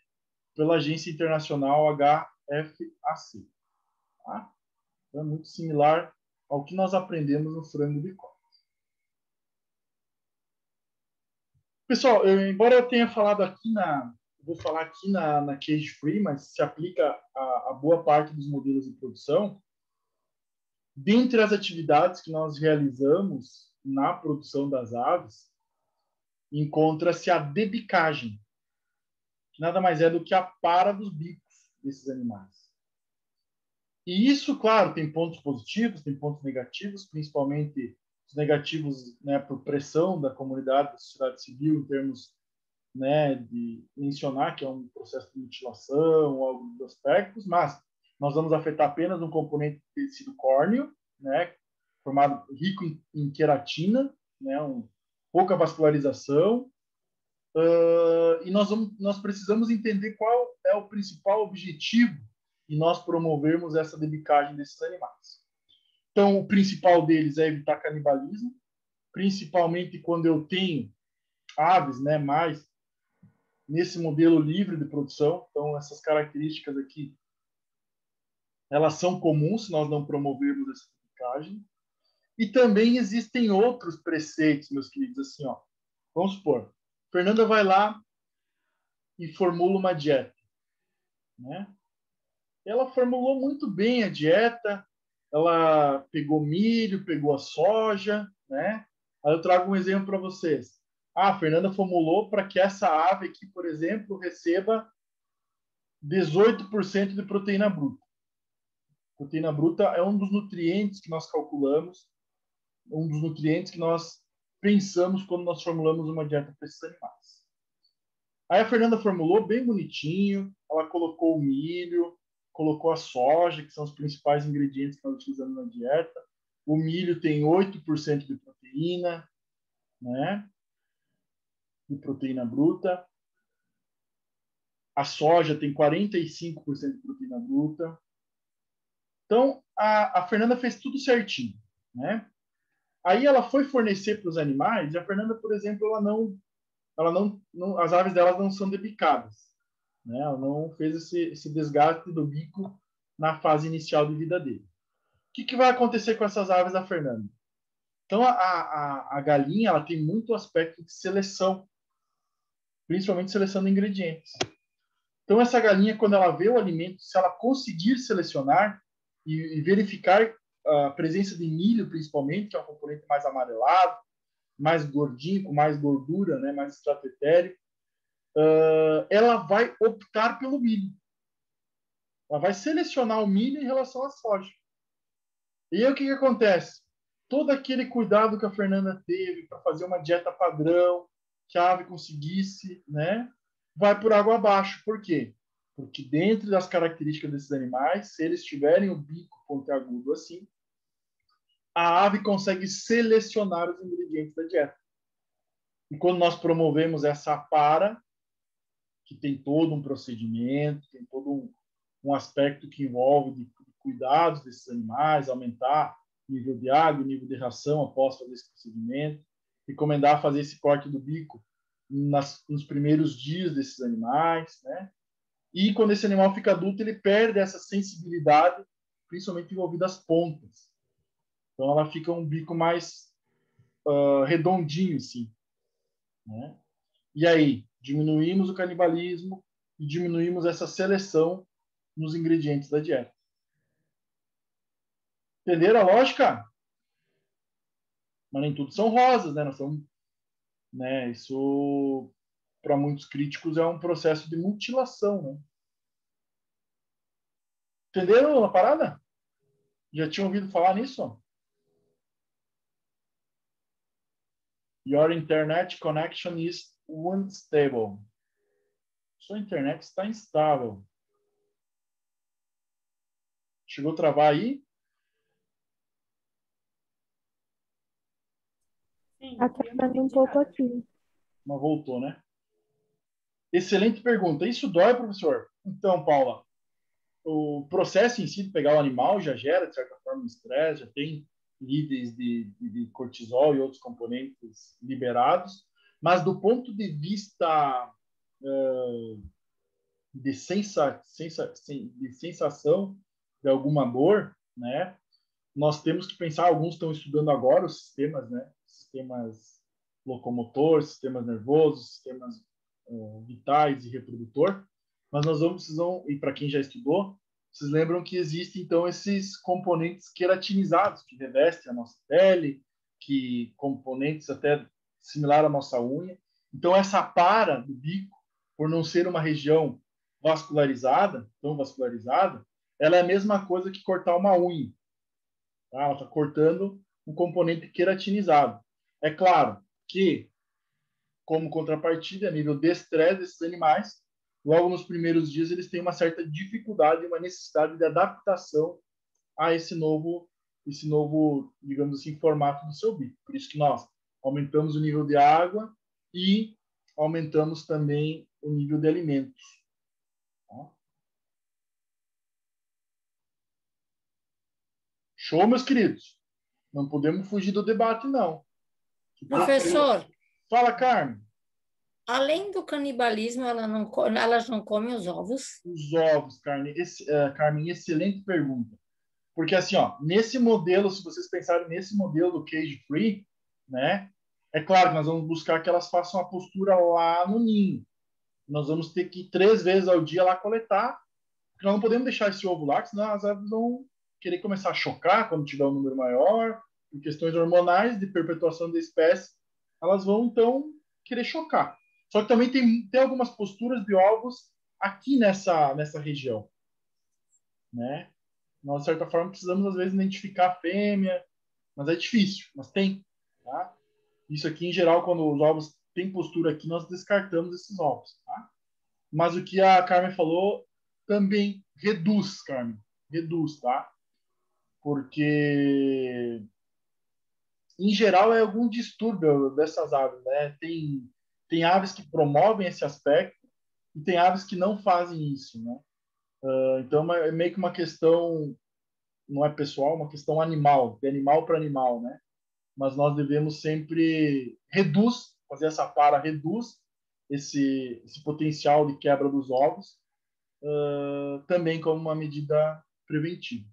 Pela Agência Internacional HFAC. Tá? Então, é muito similar ao que nós aprendemos no frango de corte. Pessoal, embora eu tenha falado aqui vou falar aqui na cage free, mas se aplica a boa parte dos modelos de produção. Dentre as atividades que nós realizamos na produção das aves, encontra-se a debicagem, que nada mais é do que a para dos bicos desses animais. E isso, claro, tem pontos positivos, tem pontos negativos, principalmente os negativos, né, por pressão da comunidade, da sociedade civil, em termos, né, de mencionar que é um processo de mutilação ou alguns aspectos, mas nós vamos afetar apenas um componente do tecido córneo, né, formado rico em queratina, né, pouca vascularização, e nós precisamos entender qual é o principal objetivo de nós promovermos essa debicagem desses animais. Então, o principal deles é evitar canibalismo, principalmente quando eu tenho aves, né, mais nesse modelo livre de produção. Então, essas características aqui, elas são comuns se nós não promovermos essa debicagem. E também existem outros preceitos, meus queridos, assim, ó. Vamos supor, Fernanda vai lá e formula uma dieta, né? Ela formulou muito bem a dieta, ela pegou milho, pegou a soja, né? Aí eu trago um exemplo para vocês. A Fernanda formulou para que essa ave aqui, por exemplo, receba 18% de proteína bruta. Proteína bruta é um dos nutrientes que nós calculamos, um dos nutrientes que nós pensamos quando nós formulamos uma dieta para esses animais. Aí a Fernanda formulou bem bonitinho, ela colocou o milho, colocou a soja, que são os principais ingredientes que nós utilizamos na dieta. O milho tem 8% de proteína, né? De proteína bruta. A soja tem 45% de proteína bruta. Então, a Fernanda fez tudo certinho, né? Aí ela foi fornecer para os animais, e a Fernanda, por exemplo, as aves delas não são debicadas, né? Ela não fez esse desgaste do bico na fase inicial de vida dele. O que vai acontecer com essas aves da Fernanda? Então, a galinha ela tem muito aspecto de seleção, principalmente seleção de ingredientes. Então, essa galinha, quando ela vê o alimento, se ela conseguir selecionar e verificar a presença de milho, principalmente, que é um componente mais amarelado, mais gordinho, com mais gordura, né, mais extrato etéreo, ela vai optar pelo milho. Ela vai selecionar o milho em relação à soja. E aí o que acontece? Todo aquele cuidado que a Fernanda teve para fazer uma dieta padrão, que a ave conseguisse, né, vai por água abaixo. Por quê? Porque dentro das características desses animais, se eles tiverem o bico pontiagudo assim, a ave consegue selecionar os ingredientes da dieta. E quando nós promovemos essa para, que tem todo um procedimento, tem todo um aspecto que envolve de cuidados desses animais, aumentar o nível de água, o nível de ração após fazer esse procedimento, recomendar fazer esse corte do bico nos primeiros dias desses animais, né? E quando esse animal fica adulto, ele perde essa sensibilidade, principalmente envolvida as pontas. Então ela fica um bico mais redondinho, assim, né? E aí, diminuímos o canibalismo e diminuímos essa seleção nos ingredientes da dieta. Entenderam a lógica? Mas nem tudo são rosas, né? Nós estamos né? Isso, para muitos críticos, é um processo de mutilação, né? Entenderam a parada? Já tinham ouvido falar nisso? Your internet connection is unstable. Sua internet está instável. Chegou a travar aí? Sim, Tá travando um pouco aqui. Mas voltou, né? Excelente pergunta. Isso dói, professor? Então, Paula, o processo em si de pegar o animal já gera, de certa forma, estresse, já tem níveis de cortisol e outros componentes liberados, mas do ponto de vista de sensação de alguma dor, né? Nós temos que pensar, alguns estão estudando agora os sistemas, né? Sistemas locomotor, sistemas nervosos, sistemas vitais e reprodutor, mas nós vamos precisar, e para quem já estudou, vocês lembram que existem então esses componentes queratinizados que revestem a nossa pele, que componentes até similar à nossa unha. Então essa para do bico, por não ser uma região vascularizada, tão vascularizada, ela é a mesma coisa que cortar uma unha. Tá? Ela está cortando um componente queratinizado. É claro que, como contrapartida, a nível de estresse desses animais, logo nos primeiros dias eles têm uma certa dificuldade, uma necessidade de adaptação a esse novo, digamos assim, formato do seu bico. Por isso que nós aumentamos o nível de água e aumentamos também o nível de alimentos. Tá? Show, meus queridos? Não podemos fugir do debate, não. Professor, Fala, Carmen. além do canibalismo, elas não comem os ovos? Os ovos, Carmen, excelente pergunta. Porque, assim, ó, nesse modelo, se vocês pensarem nesse modelo do cage free, né, é claro que nós vamos buscar que elas façam a postura lá no ninho. Nós vamos ter que ir 3 vezes ao dia lá coletar, porque nós não podemos deixar esse ovo lá, senão as aves vão querer começar a chocar quando tiver um número maior, por questões hormonais de perpetuação da espécie, elas vão, então, querer chocar. Só que também tem algumas posturas de ovos aqui nessa região, né? Nós, de certa forma, precisamos, às vezes, identificar a fêmea, mas é difícil, mas tem. Tá? Isso aqui, em geral, quando os ovos têm postura aqui, nós descartamos esses ovos. Tá? Mas o que a Carmen falou também reduz, Carmen. Reduz, tá? Porque, em geral, é algum distúrbio dessas aves, né? Tem aves que promovem esse aspecto e tem aves que não fazem isso, né? Então, é meio que uma questão, não é pessoal, uma questão animal, de animal para animal, né? Mas nós devemos sempre fazer essa para, reduz esse potencial de quebra dos ovos, também como uma medida preventiva.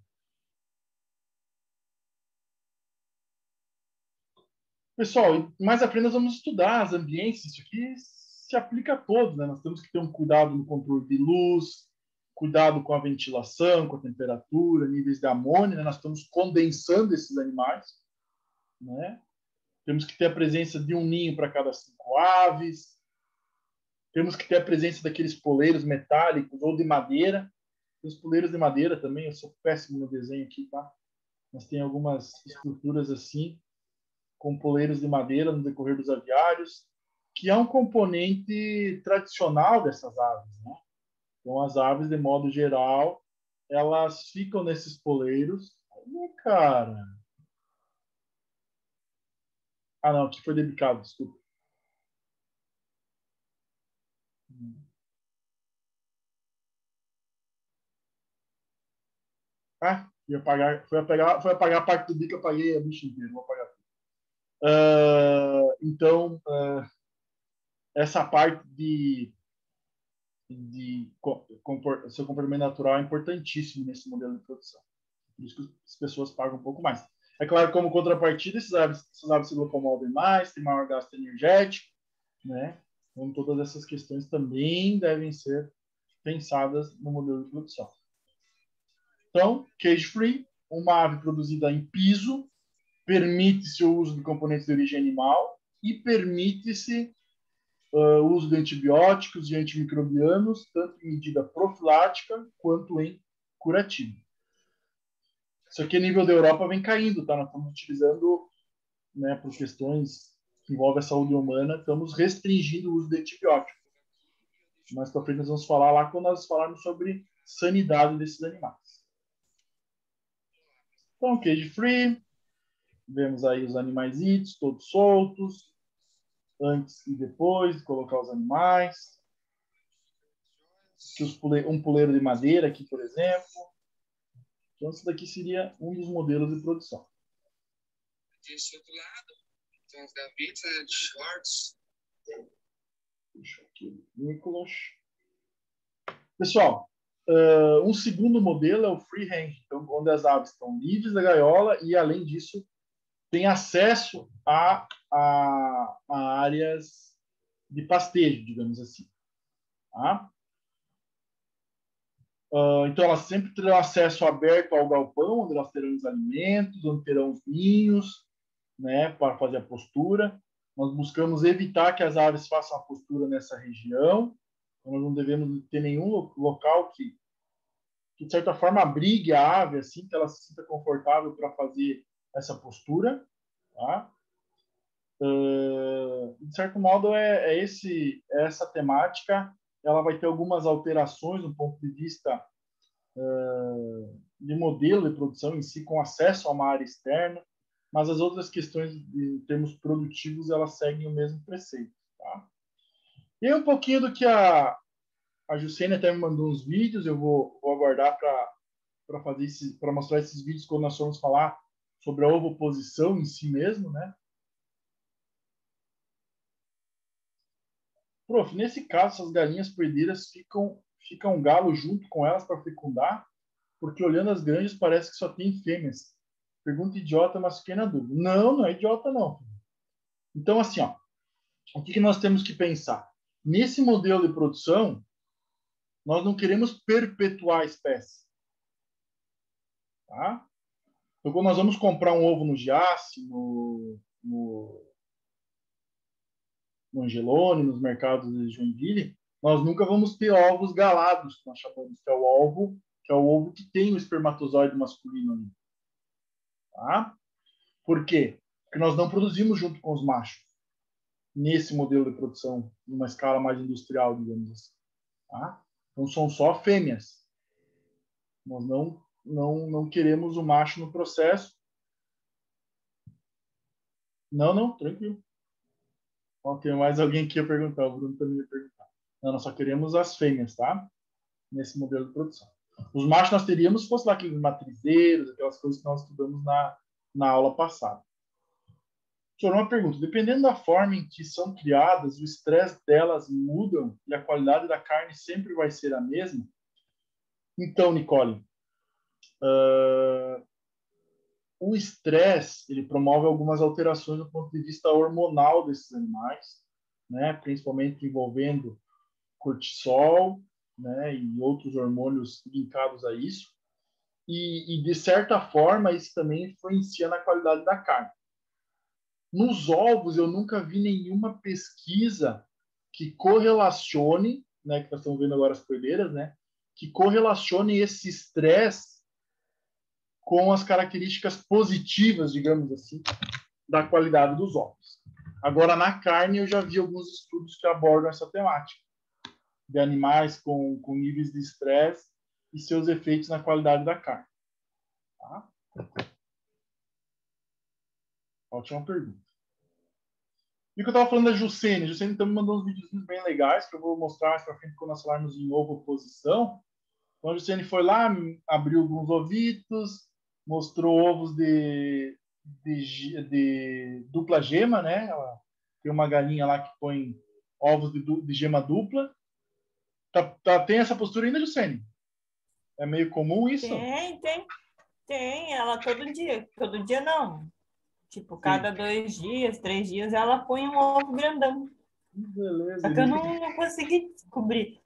Pessoal, mais à frente nós vamos estudar as ambiências, isso aqui se aplica a todos, né? Nós temos que ter um cuidado no controle de luz, cuidado com a ventilação, com a temperatura, níveis de amônia, né? Nós estamos condensando esses animais, né? Temos que ter a presença de um ninho para cada 5 aves, temos que ter a presença daqueles poleiros metálicos ou de madeira. Os poleiros de madeira também, eu sou péssimo no desenho aqui, tá? Mas tem algumas estruturas assim, com poleiros de madeira no decorrer dos aviários, que é um componente tradicional dessas aves, né? Então, as aves, de modo geral, elas ficam nesses poleiros. Ai, cara! Ah, não, aqui foi debicado, desculpa. Ah, foi apagar a parte do bico, eu apaguei a bicho inteiro, vou apagar tudo. Então, essa parte seu comportamento natural é importantíssimo nesse modelo de produção. Por isso que as pessoas pagam um pouco mais. É claro, como contrapartida, essas aves se locomovem mais, têm maior gasto energético, né? Então, todas essas questões também devem ser pensadas no modelo de produção. Então, cage free, uma ave produzida em piso, permite-se o uso de componentes de origem animal, e permite-se o uso de antibióticos e antimicrobianos, tanto em medida profilática quanto em curativa. Isso aqui, a nível da Europa, vem caindo, tá? Nós estamos utilizando, né, por questões que envolvem a saúde humana, estamos restringindo o uso de antibióticos. Mais para frente nós vamos falar lá quando nós falarmos sobre sanidade desses animais. Então, cage free. Vemos aí os animaizitos todos soltos, antes e depois de colocar os animais. Um puleiro de madeira aqui, por exemplo. Então, isso daqui seria um dos modelos de produção. Desse outro lado, tem as gavetas de shorts. Deixa aqui, Nicolas. Pessoal, um segundo modelo é o free range, então, onde as aves estão livres da gaiola e, além disso, tem acesso a áreas de pastejo, digamos assim. Tá? Então, elas sempre terão acesso aberto ao galpão, onde elas terão os alimentos, onde terão os ninhos, né, para fazer a postura. Nós buscamos evitar que as aves façam a postura nessa região. Então, nós não devemos ter nenhum local que, de certa forma, abrigue a ave, assim, que ela se sinta confortável para fazer essa postura. Tá? De certo modo, essa temática. Ela vai ter algumas alterações do ponto de vista de modelo de produção em si, com acesso a uma área externa, mas as outras questões, em termos produtivos, elas seguem o mesmo preceito. Tá? E um pouquinho do que a Jussene até me mandou uns vídeos, eu vou aguardar para mostrar esses vídeos quando nós formos falar sobre a ovoposição em si mesmo, né? Prof, nesse caso, essas galinhas perdeiras ficam um galo junto com elas para fecundar, porque olhando as granjas parece que só tem fêmeas. Pergunta idiota, mas fiquei na dúvida. Não é idiota, não. Então, assim, ó, o que nós temos que pensar? Nesse modelo de produção, nós não queremos perpetuar a espécie. Tá? Então, quando nós vamos comprar um ovo no Giasse, no Angelone, nos mercados de Joinville, nós nunca vamos ter ovos galados, que nós chamamos, que é o ovo que tem o espermatozoide masculino ali. Tá? Por quê? Porque nós não produzimos junto com os machos nesse modelo de produção, numa escala mais industrial, digamos assim. Tá? Então, são só fêmeas. Nós não queremos o macho no processo. Não, tranquilo. Ó, tem mais alguém que ia perguntar, o Bruno também ia perguntar. Não, nós só queremos as fêmeas, tá? Nesse modelo de produção. Os machos nós teríamos se fosse lá aqueles matrizeiros, aquelas coisas que nós estudamos na aula passada. Senhor, uma pergunta. Dependendo da forma em que são criadas, o estresse delas mudam e a qualidade da carne sempre vai ser a mesma? Então, Nicole, o estresse ele promove algumas alterações do ponto de vista hormonal desses animais, né? Principalmente envolvendo cortisol, né? E outros hormônios linkados a isso. E, de certa forma, isso também influencia na qualidade da carne. Nos ovos, eu nunca vi nenhuma pesquisa que correlacione, né? Que nós estamos vendo agora as coelheiras, né? Que correlacione esse estresse com as características positivas, digamos assim, da qualidade dos ovos. Agora, na carne, eu já vi alguns estudos que abordam essa temática de animais com níveis de estresse e seus efeitos na qualidade da carne. Tá? Ótima pergunta. E o que eu estava falando da Jussene? A Jussene também mandou uns videozinhos bem legais que eu vou mostrar mais para frente quando nós falarmos em ovoposição. Então, a Jussene foi lá, abriu alguns ovitos, mostrou ovos de dupla gema, né? Ela tem uma galinha lá que põe ovos de gema dupla. Tem essa postura ainda, Jussene? É meio comum isso? Tem. Ela todo dia. Todo dia não. Tipo, cada 2 dias, 3 dias, ela põe um ovo grandão. Beleza. Só que eu não consegui descobrir.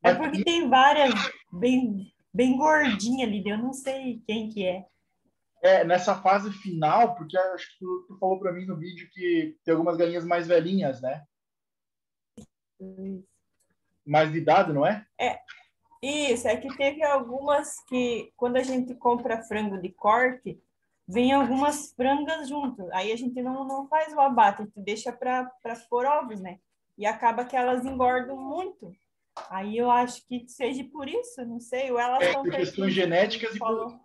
É porque tem várias bem gordinhas ali, eu não sei quem que é. Nessa fase final, porque acho que tu falou para mim no vídeo que tem algumas galinhas mais velhinhas, né? Mais de idade, não é? Isso, é que teve algumas que, quando a gente compra frango de corte, vem algumas frangas junto. Aí a gente não faz o abate, a gente deixa para pôr ovos, né? E acaba que elas engordam muito. Aí eu acho que seja por isso, não sei, ou elas estão Por questões pertinho, genéticas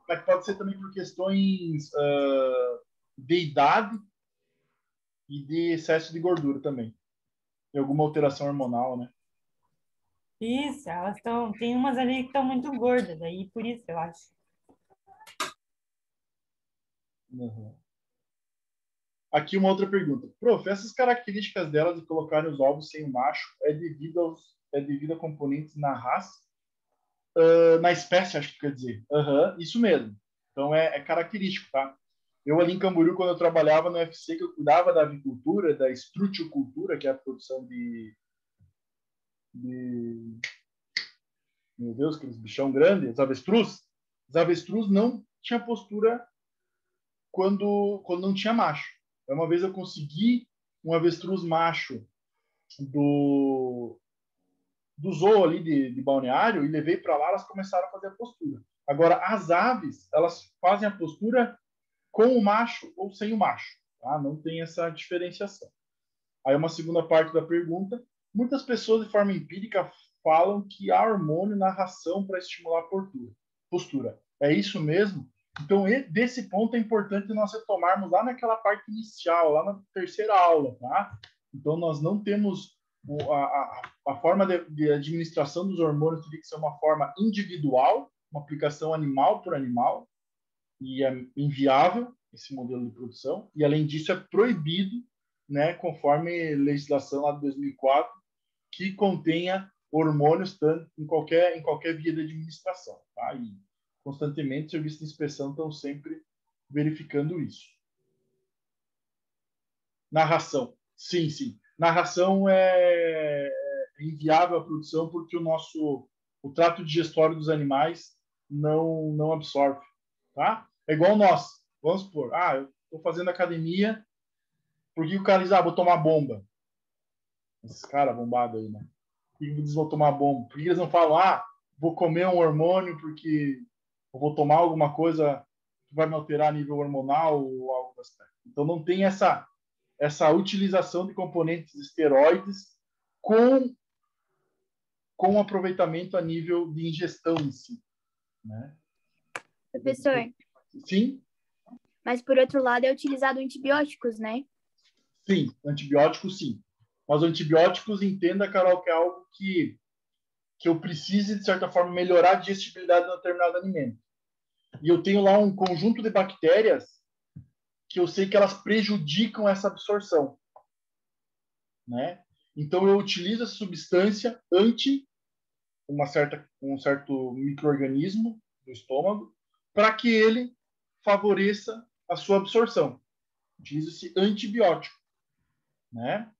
mas pode ser também por questões de idade e de excesso de gordura também. E alguma alteração hormonal, né? Isso, elas estão. Tem umas ali que estão muito gordas, aí por isso eu acho. Uhum. Aqui uma outra pergunta. Prof, essas características delas de colocarem os ovos sem o macho é devido a componentes na raça? Na espécie, acho que quer dizer. Isso mesmo. Então é característico, tá? Eu ali em Camboriú, quando eu trabalhava no UFC, que eu cuidava da avicultura, da estrutiocultura, que é a produção de meu Deus, aqueles bichão grandes, os avestruz. Os avestruz não tinha postura quando não tinha macho. Uma vez eu consegui um avestruz macho do zoo ali de Balneário e levei para lá, elas começaram a fazer a postura. Agora, as aves, elas fazem a postura com o macho ou sem o macho. Tá? Não tem essa diferenciação. Aí uma segunda parte da pergunta. Muitas pessoas, de forma empírica, falam que há hormônio na ração para estimular a postura. É isso mesmo? Então, desse ponto é importante nós retomarmos lá naquela parte inicial, lá na terceira aula, tá? Então, nós não temos a forma de administração dos hormônios teria que ser uma forma individual, uma aplicação animal por animal, e é inviável esse modelo de produção, e além disso é proibido, né, conforme legislação lá de 2004, que contenha hormônios tanto em qualquer via de administração, tá? E constantemente os serviços de inspeção estão sempre verificando isso. Narração, sim. Narração é inviável a produção porque o trato digestório dos animais não absorve, tá? É igual nós. Vamos supor, eu estou fazendo academia, porque o cara diz, vou tomar bomba. Esses caras bombados aí, né? Por que eles vão tomar bomba? Por que eles não falam, vou comer um hormônio porque eu vou tomar alguma coisa que vai me alterar a nível hormonal ou algo assim. Então não tem essa utilização de componentes esteroides com aproveitamento a nível de ingestão em si, né? Professor, Sim? mas por outro lado é utilizado antibióticos, né? Sim, antibióticos sim. Mas antibióticos, entenda, Carol, que é algo que eu precise, de certa forma, melhorar a digestibilidade de um determinado alimento. E eu tenho lá um conjunto de bactérias que eu sei que elas prejudicam essa absorção, né? Então eu utilizo essa substância anti um certo micro-organismo do estômago para que ele favoreça a sua absorção. Utiliza-se antibiótico, né?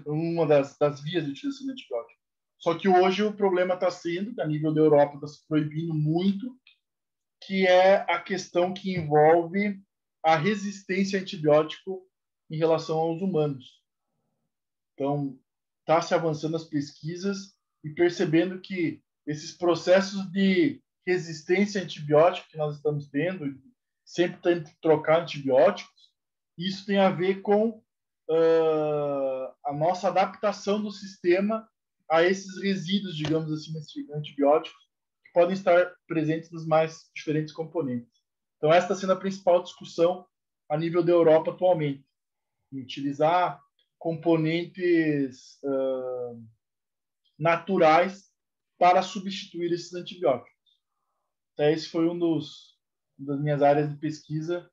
Uma das vias de utilização de antibiótico. Só que hoje o problema está sendo, a nível da Europa, está se proibindo muito, que é a questão que envolve a resistência a antibiótico em relação aos humanos. Então, está se avançando as pesquisas e percebendo que esses processos de resistência a antibiótico que nós estamos tendo, sempre tendo que trocar antibióticos, isso tem a ver com a nossa adaptação do sistema a esses resíduos, digamos assim, antibióticos, que podem estar presentes nos mais diferentes componentes. Então, essa está sendo a principal discussão a nível da Europa atualmente. Utilizar componentes naturais para substituir esses antibióticos. Então, esse foi das minhas áreas de pesquisa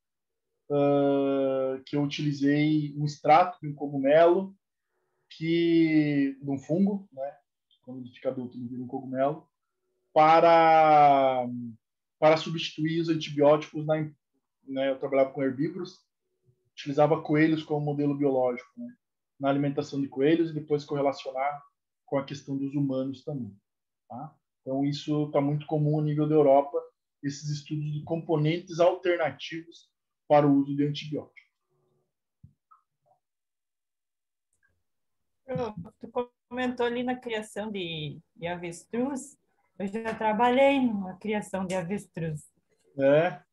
que eu utilizei um extrato de um cogumelo de um fungo, né, quando ele fica adulto, ele vira um cogumelo, para substituir os antibióticos né, eu trabalhava com herbívoros, utilizava coelhos como modelo biológico, né, na alimentação de coelhos e depois correlacionar com a questão dos humanos também. Tá? Então, isso está muito comum a nível da Europa esses estudos de componentes alternativos para o uso de antibióticos. Tu comentou ali na criação de avestruz. Eu já trabalhei numa criação de avestruz. É.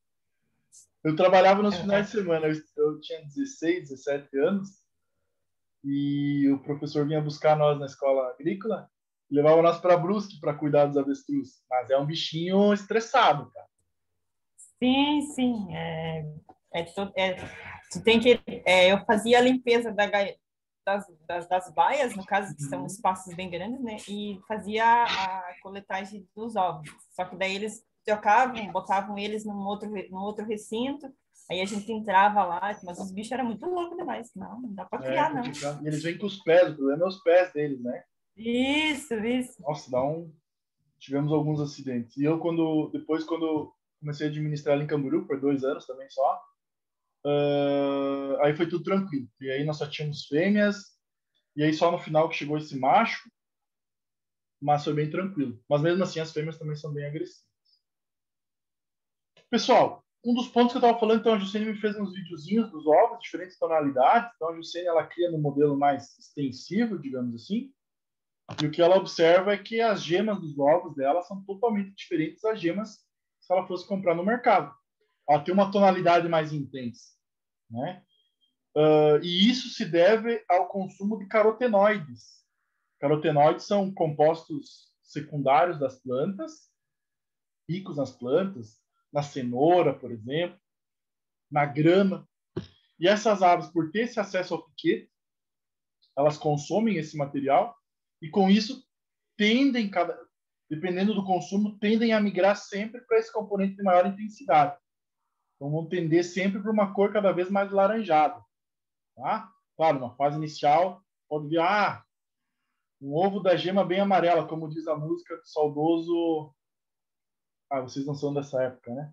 Eu trabalhava nos finais de semana. Eu tinha 16, 17 anos e o professor vinha buscar nós na escola agrícola e levava nós para Brusque para cuidar dos avestruz. Mas é um bichinho estressado, cara. Sim, sim. Tu tem que. Eu fazia a limpeza das baias, no caso, que são espaços bem grandes, né? E fazia a coletagem dos ovos. Só que daí eles trocavam, botavam eles num outro recinto, aí a gente entrava lá, mas os bichos eram muito loucos demais. Não dá para criar, não. E eles vêm com os pés, o problema é os pés deles, né? Isso. Nossa, tivemos alguns acidentes. E eu, depois, quando comecei a administrar ali em Camboriú, por 2 anos também só, aí foi tudo tranquilo. E aí nós só tínhamos fêmeas, e aí só no final que chegou esse macho, mas foi bem tranquilo. Mas mesmo assim, as fêmeas também são bem agressivas. Pessoal, um dos pontos que eu estava falando, então a Jucene me fez uns videozinhos dos ovos, diferentes tonalidades. Então a Jucene, ela cria no modelo mais extensivo, digamos assim. E o que ela observa é que as gemas dos ovos dela são totalmente diferentes das gemas se ela fosse comprar no mercado. Ela tem uma tonalidade mais intensa, né? E isso se deve ao consumo de carotenoides. Carotenoides são compostos secundários das plantas, ricos nas plantas, na cenoura, por exemplo, na grama. E essas aves, por ter esse acesso ao piquete, elas consomem esse material e, com isso, dependendo do consumo, tendem a migrar sempre para esse componente de maior intensidade. Então, vão tender sempre para uma cor cada vez mais laranjada. Tá? Claro, na fase inicial, pode vir um ovo da gema bem amarela, como diz a música do saudoso... vocês não são dessa época, né?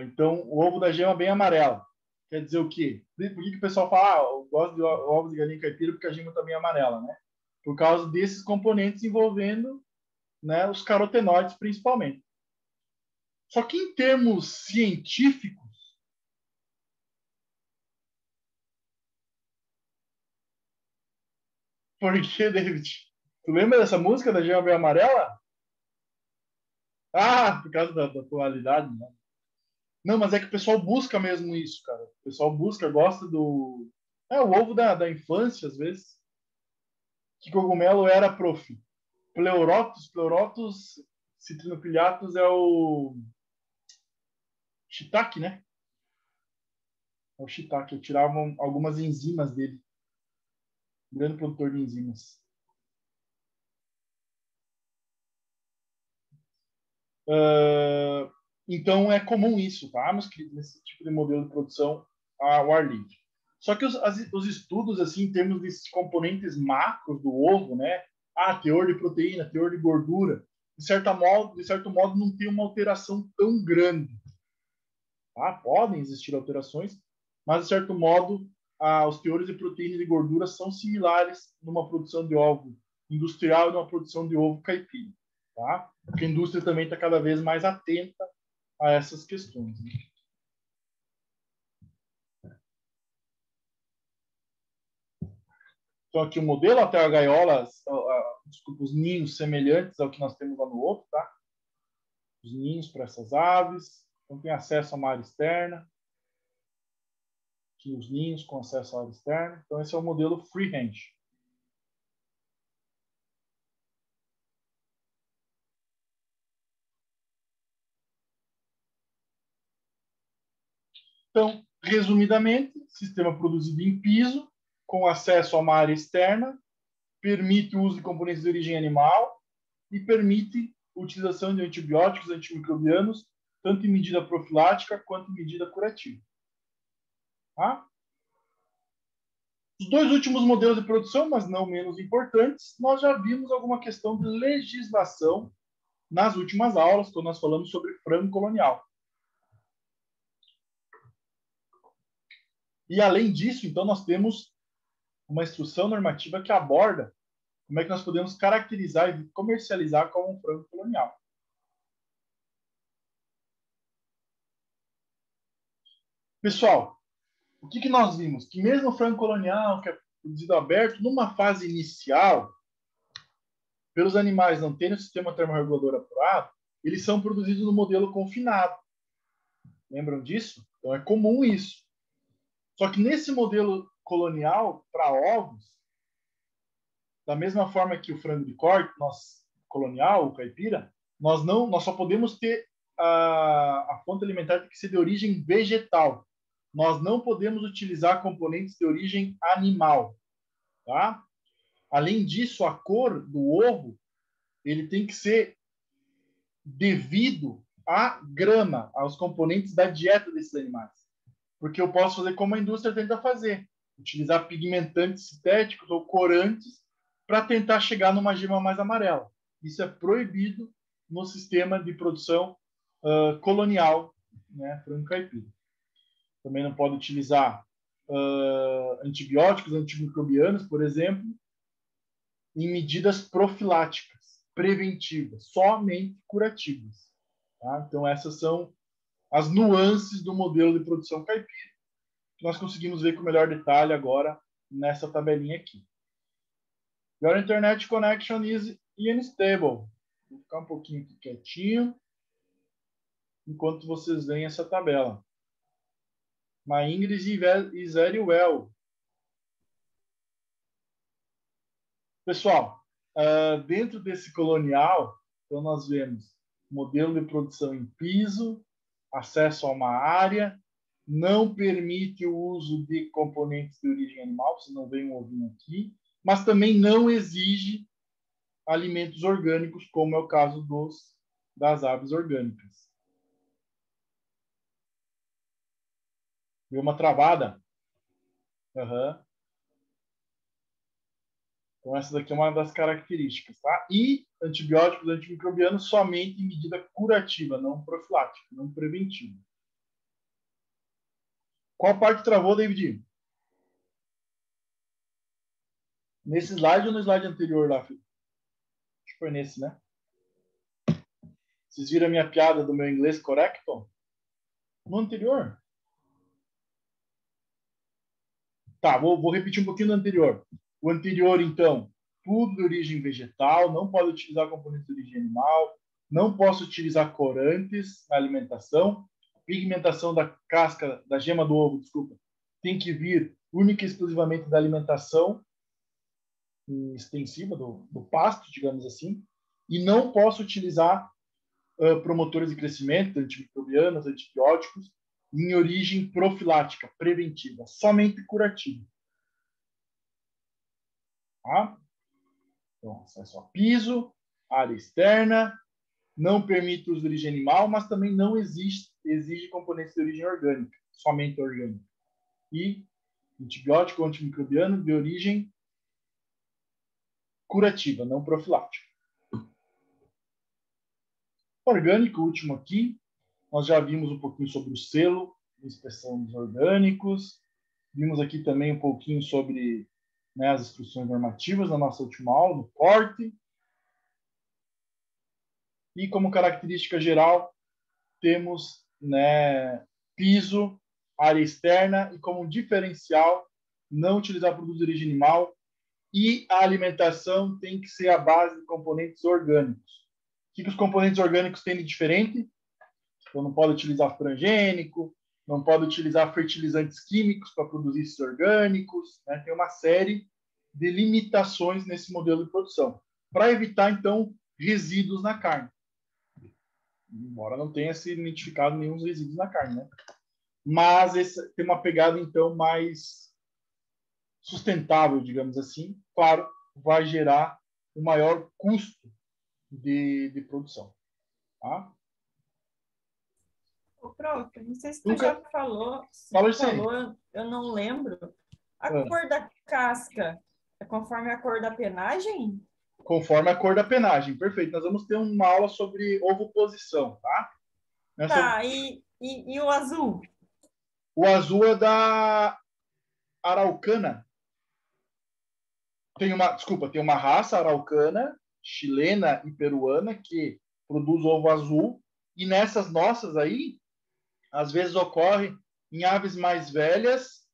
Então, o ovo da gema bem amarela. Quer dizer o quê? Por que o pessoal fala, eu gosto de ovos de galinha caipira porque a gema também é amarela, né? Por causa desses componentes envolvendo, né, os carotenoides, principalmente. Só que em termos científicos, por que, David? Tu lembra dessa música da gema bem amarela? Por causa da tonalidade, né? Não, mas é que o pessoal busca mesmo isso, cara. O pessoal gosta do... o ovo da infância, às vezes. Que cogumelo era, prof? Pleurotus citrinopilhatus é o shiitake, né? É o shiitake. Eu tirava algumas enzimas dele. Um grande produtor de enzimas. Então é comum isso, tá, meus queridos, nesse tipo de modelo de produção ao ar livre. Só que os estudos, assim, em termos desses componentes macros do ovo, né? Teor de proteína, teor de gordura, de certo modo, não tem uma alteração tão grande. Tá? Podem existir alterações, mas, de certo modo, os teores de proteína e de gordura são similares numa produção de ovo industrial e numa produção de ovo caipira. Tá? Porque a indústria também está cada vez mais atenta a essas questões. Né? Então, aqui o modelo, até a gaiola, os ninhos semelhantes ao que nós temos lá no outro, tá? Os ninhos para essas aves. Então, tem acesso à área externa. Aqui os ninhos com acesso à área externa. Então, esse é o modelo freehand. Então, resumidamente, sistema produzido em piso, com acesso a uma área externa, permite o uso de componentes de origem animal e permite a utilização de antibióticos, antimicrobianos, tanto em medida profilática quanto em medida curativa. Tá? Os 2 últimos modelos de produção, mas não menos importantes, nós já vimos alguma questão de legislação nas últimas aulas, quando nós falamos sobre frango colonial. E, além disso, então, nós temos uma instrução normativa que aborda como é que nós podemos caracterizar e comercializar como um frango colonial. Pessoal, o que nós vimos? Que mesmo o frango colonial, que é produzido aberto, numa fase inicial, pelos animais não terem o sistema termorregulador apurado, eles são produzidos no modelo confinado. Lembram disso? Então é comum isso. Só que nesse modelo colonial, para ovos, da mesma forma que o frango de corte, colonial, o caipira, nós só podemos ter a fonte alimentar tem que ser de origem vegetal. Nós não podemos utilizar componentes de origem animal, tá? Além disso, a cor do ovo ele tem que ser devido à grama, aos componentes da dieta desses animais. Porque eu posso fazer como a indústria tenta fazer, utilizar pigmentantes sintéticos ou corantes para tentar chegar numa gema mais amarela. Isso é proibido no sistema de produção colonial, né, frango caipira. Também não pode utilizar antibióticos, antimicrobianos, por exemplo, em medidas profiláticas, preventivas, somente curativas. Tá? Então, essas são as nuances do modelo de produção caipira, que nós conseguimos ver com melhor detalhe agora nessa tabelinha aqui. Your internet connection is unstable. Vou ficar um pouquinho aqui quietinho, enquanto vocês veem essa tabela. My English is very well. Pessoal, dentro desse colonial, então nós vemos modelo de produção em piso, acesso a uma área, não permite o uso de componentes de origem animal, você não vê um ovinho aqui, mas também não exige alimentos orgânicos, como é o caso das aves orgânicas. Deu uma travada? Uhum. Então, essa daqui é uma das características, tá? E antibióticos antimicrobianos somente em medida curativa, não profilática, não preventiva. Qual parte travou, David? Nesse slide ou no slide anterior lá, filho? Acho que foi nesse, né? Vocês viram a minha piada do meu inglês correcto? No anterior? Tá, vou repetir um pouquinho do anterior. O anterior, então, tudo de origem vegetal, não pode utilizar componentes de origem animal, não posso utilizar corantes na alimentação, pigmentação da casca, da gema do ovo, desculpa, tem que vir única e exclusivamente da alimentação extensiva do pasto, digamos assim, e não posso utilizar promotores de crescimento, antimicrobianos, antibióticos, em origem profilática, preventiva, somente curativa. Tá? Então, acesso a piso, área externa, não permite o uso de origem animal, mas também não exige componentes de origem orgânica, somente orgânica. E antibiótico ou antimicrobiano de origem curativa, não profilática. Orgânico, último aqui, nós já vimos um pouquinho sobre o selo, inspeção dos orgânicos, vimos aqui também um pouquinho sobre, né, as instruções normativas na nossa última aula, no corte. E como característica geral, temos, né, piso, área externa e como diferencial, não utilizar produtos de origem animal e a alimentação tem que ser à base de componentes orgânicos. O que os componentes orgânicos têm de diferente? Então, não pode utilizar transgênico, não pode utilizar fertilizantes químicos para produzir esses orgânicos, né? Tem uma série de limitações nesse modelo de produção, para evitar, então, resíduos na carne. Embora não tenha se identificado nenhum resíduos na carne, né? Mas esse tem uma pegada, então, mais sustentável, digamos assim. Claro, vai gerar um maior custo de produção. Tá? Ô, prof, não sei se tu já falou, eu não lembro. A cor da casca é conforme a cor da penagem? Conforme a cor da penagem, perfeito. Nós vamos ter uma aula sobre ovoposição, tá? Tá, e o azul? O azul é da araucana. Tem uma raça araucana, chilena e peruana, que produz ovo azul. E nessas nossas aí, às vezes ocorre em aves mais velhas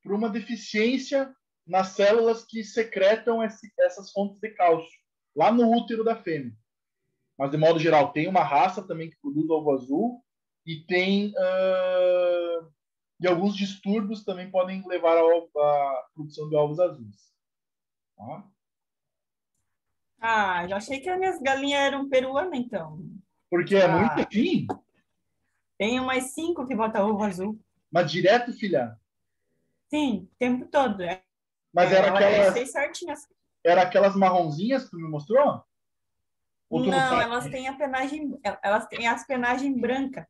por uma deficiência nas células que secretam essas fontes de cálcio, lá no útero da fêmea. Mas, de modo geral, tem uma raça também que produz ovo azul e tem... e alguns distúrbios também podem levar à produção de ovos azuis. Tá? Ah, eu achei que as minhas galinhas eram peruanas, então. Porque é muito assim, Tem umas 5 que botam ovo azul. mas direto, filha. Sim, o tempo todo. Mas Eu sei certinho. era aquelas marronzinhas que tu me mostrou? Ou tu não Não, sabe? elas têm as penagens brancas.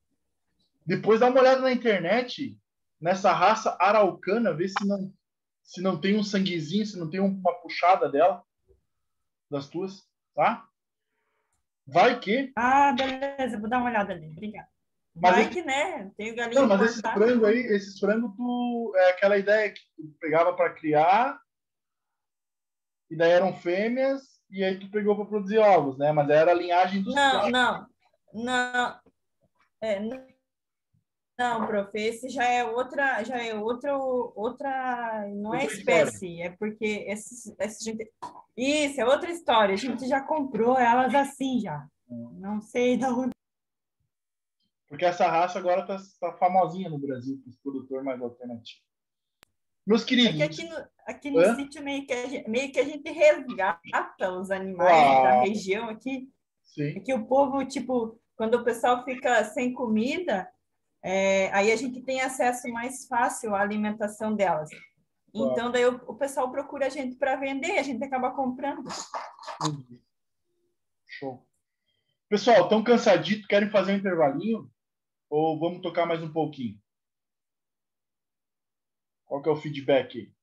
Depois dá uma olhada na internet, nessa raça araucana, vê se não tem um sanguezinho, se não tem uma puxada dela, das tuas, tá? Vai que... Ah, beleza, vou dar uma olhada ali. Obrigada. Vai que, né? Tenho galinha Não, mas importada. esses frangos, é aquela ideia que tu pegava para criar, e daí eram fêmeas, e aí tu pegou para produzir ovos, né? Mas era a linhagem dos Não. Não, prof, esse já é outra, não é outra história. espécie, é porque esse gente, isso é outra história, a gente já comprou elas assim já, não sei da onde. Porque essa raça agora tá famosinha no Brasil, para os produtores mais alternativos. Meus É queridos... que aqui no sítio meio que a gente resgata os animais da região aqui, sim. é que o povo, tipo, quando o pessoal fica sem comida, aí a gente tem acesso mais fácil à alimentação delas. Então, daí o pessoal procura a gente para vender, a gente acaba comprando. Show. Pessoal, estão cansaditos? Querem fazer um intervalinho? Ou vamos tocar mais um pouquinho? Qual que é o feedback aí?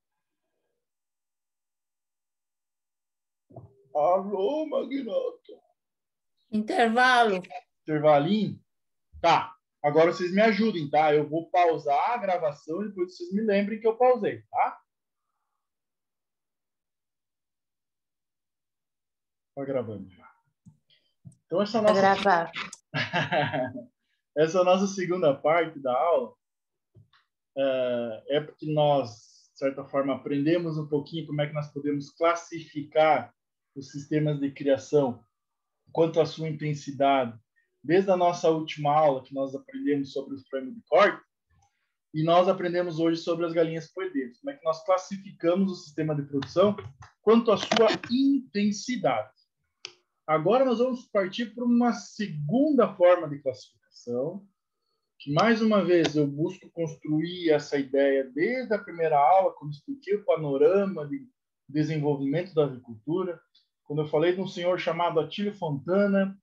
Alô, Magnoto. Intervalo. Intervalinho? Tá. Agora vocês me ajudem, tá? Eu vou pausar a gravação e depois vocês me lembrem que eu pausei, tá? Tá gravando já. Então, essa é a nossa... gravar. Essa é a nossa segunda parte da aula. É porque nós, de certa forma, aprendemos um pouquinho como é que nós podemos classificar os sistemas de criação quanto à sua intensidade, desde a nossa última aula, que nós aprendemos sobre os frames de corte, e nós aprendemos hoje sobre as galinhas poedeiras. Como é que nós classificamos o sistema de produção quanto à sua intensidade. Agora nós vamos partir para uma segunda forma de classificação, que, mais uma vez, eu busco construir essa ideia desde a primeira aula, quando expliquei o panorama de desenvolvimento da agricultura, quando eu falei de um senhor chamado Atílio Fontana,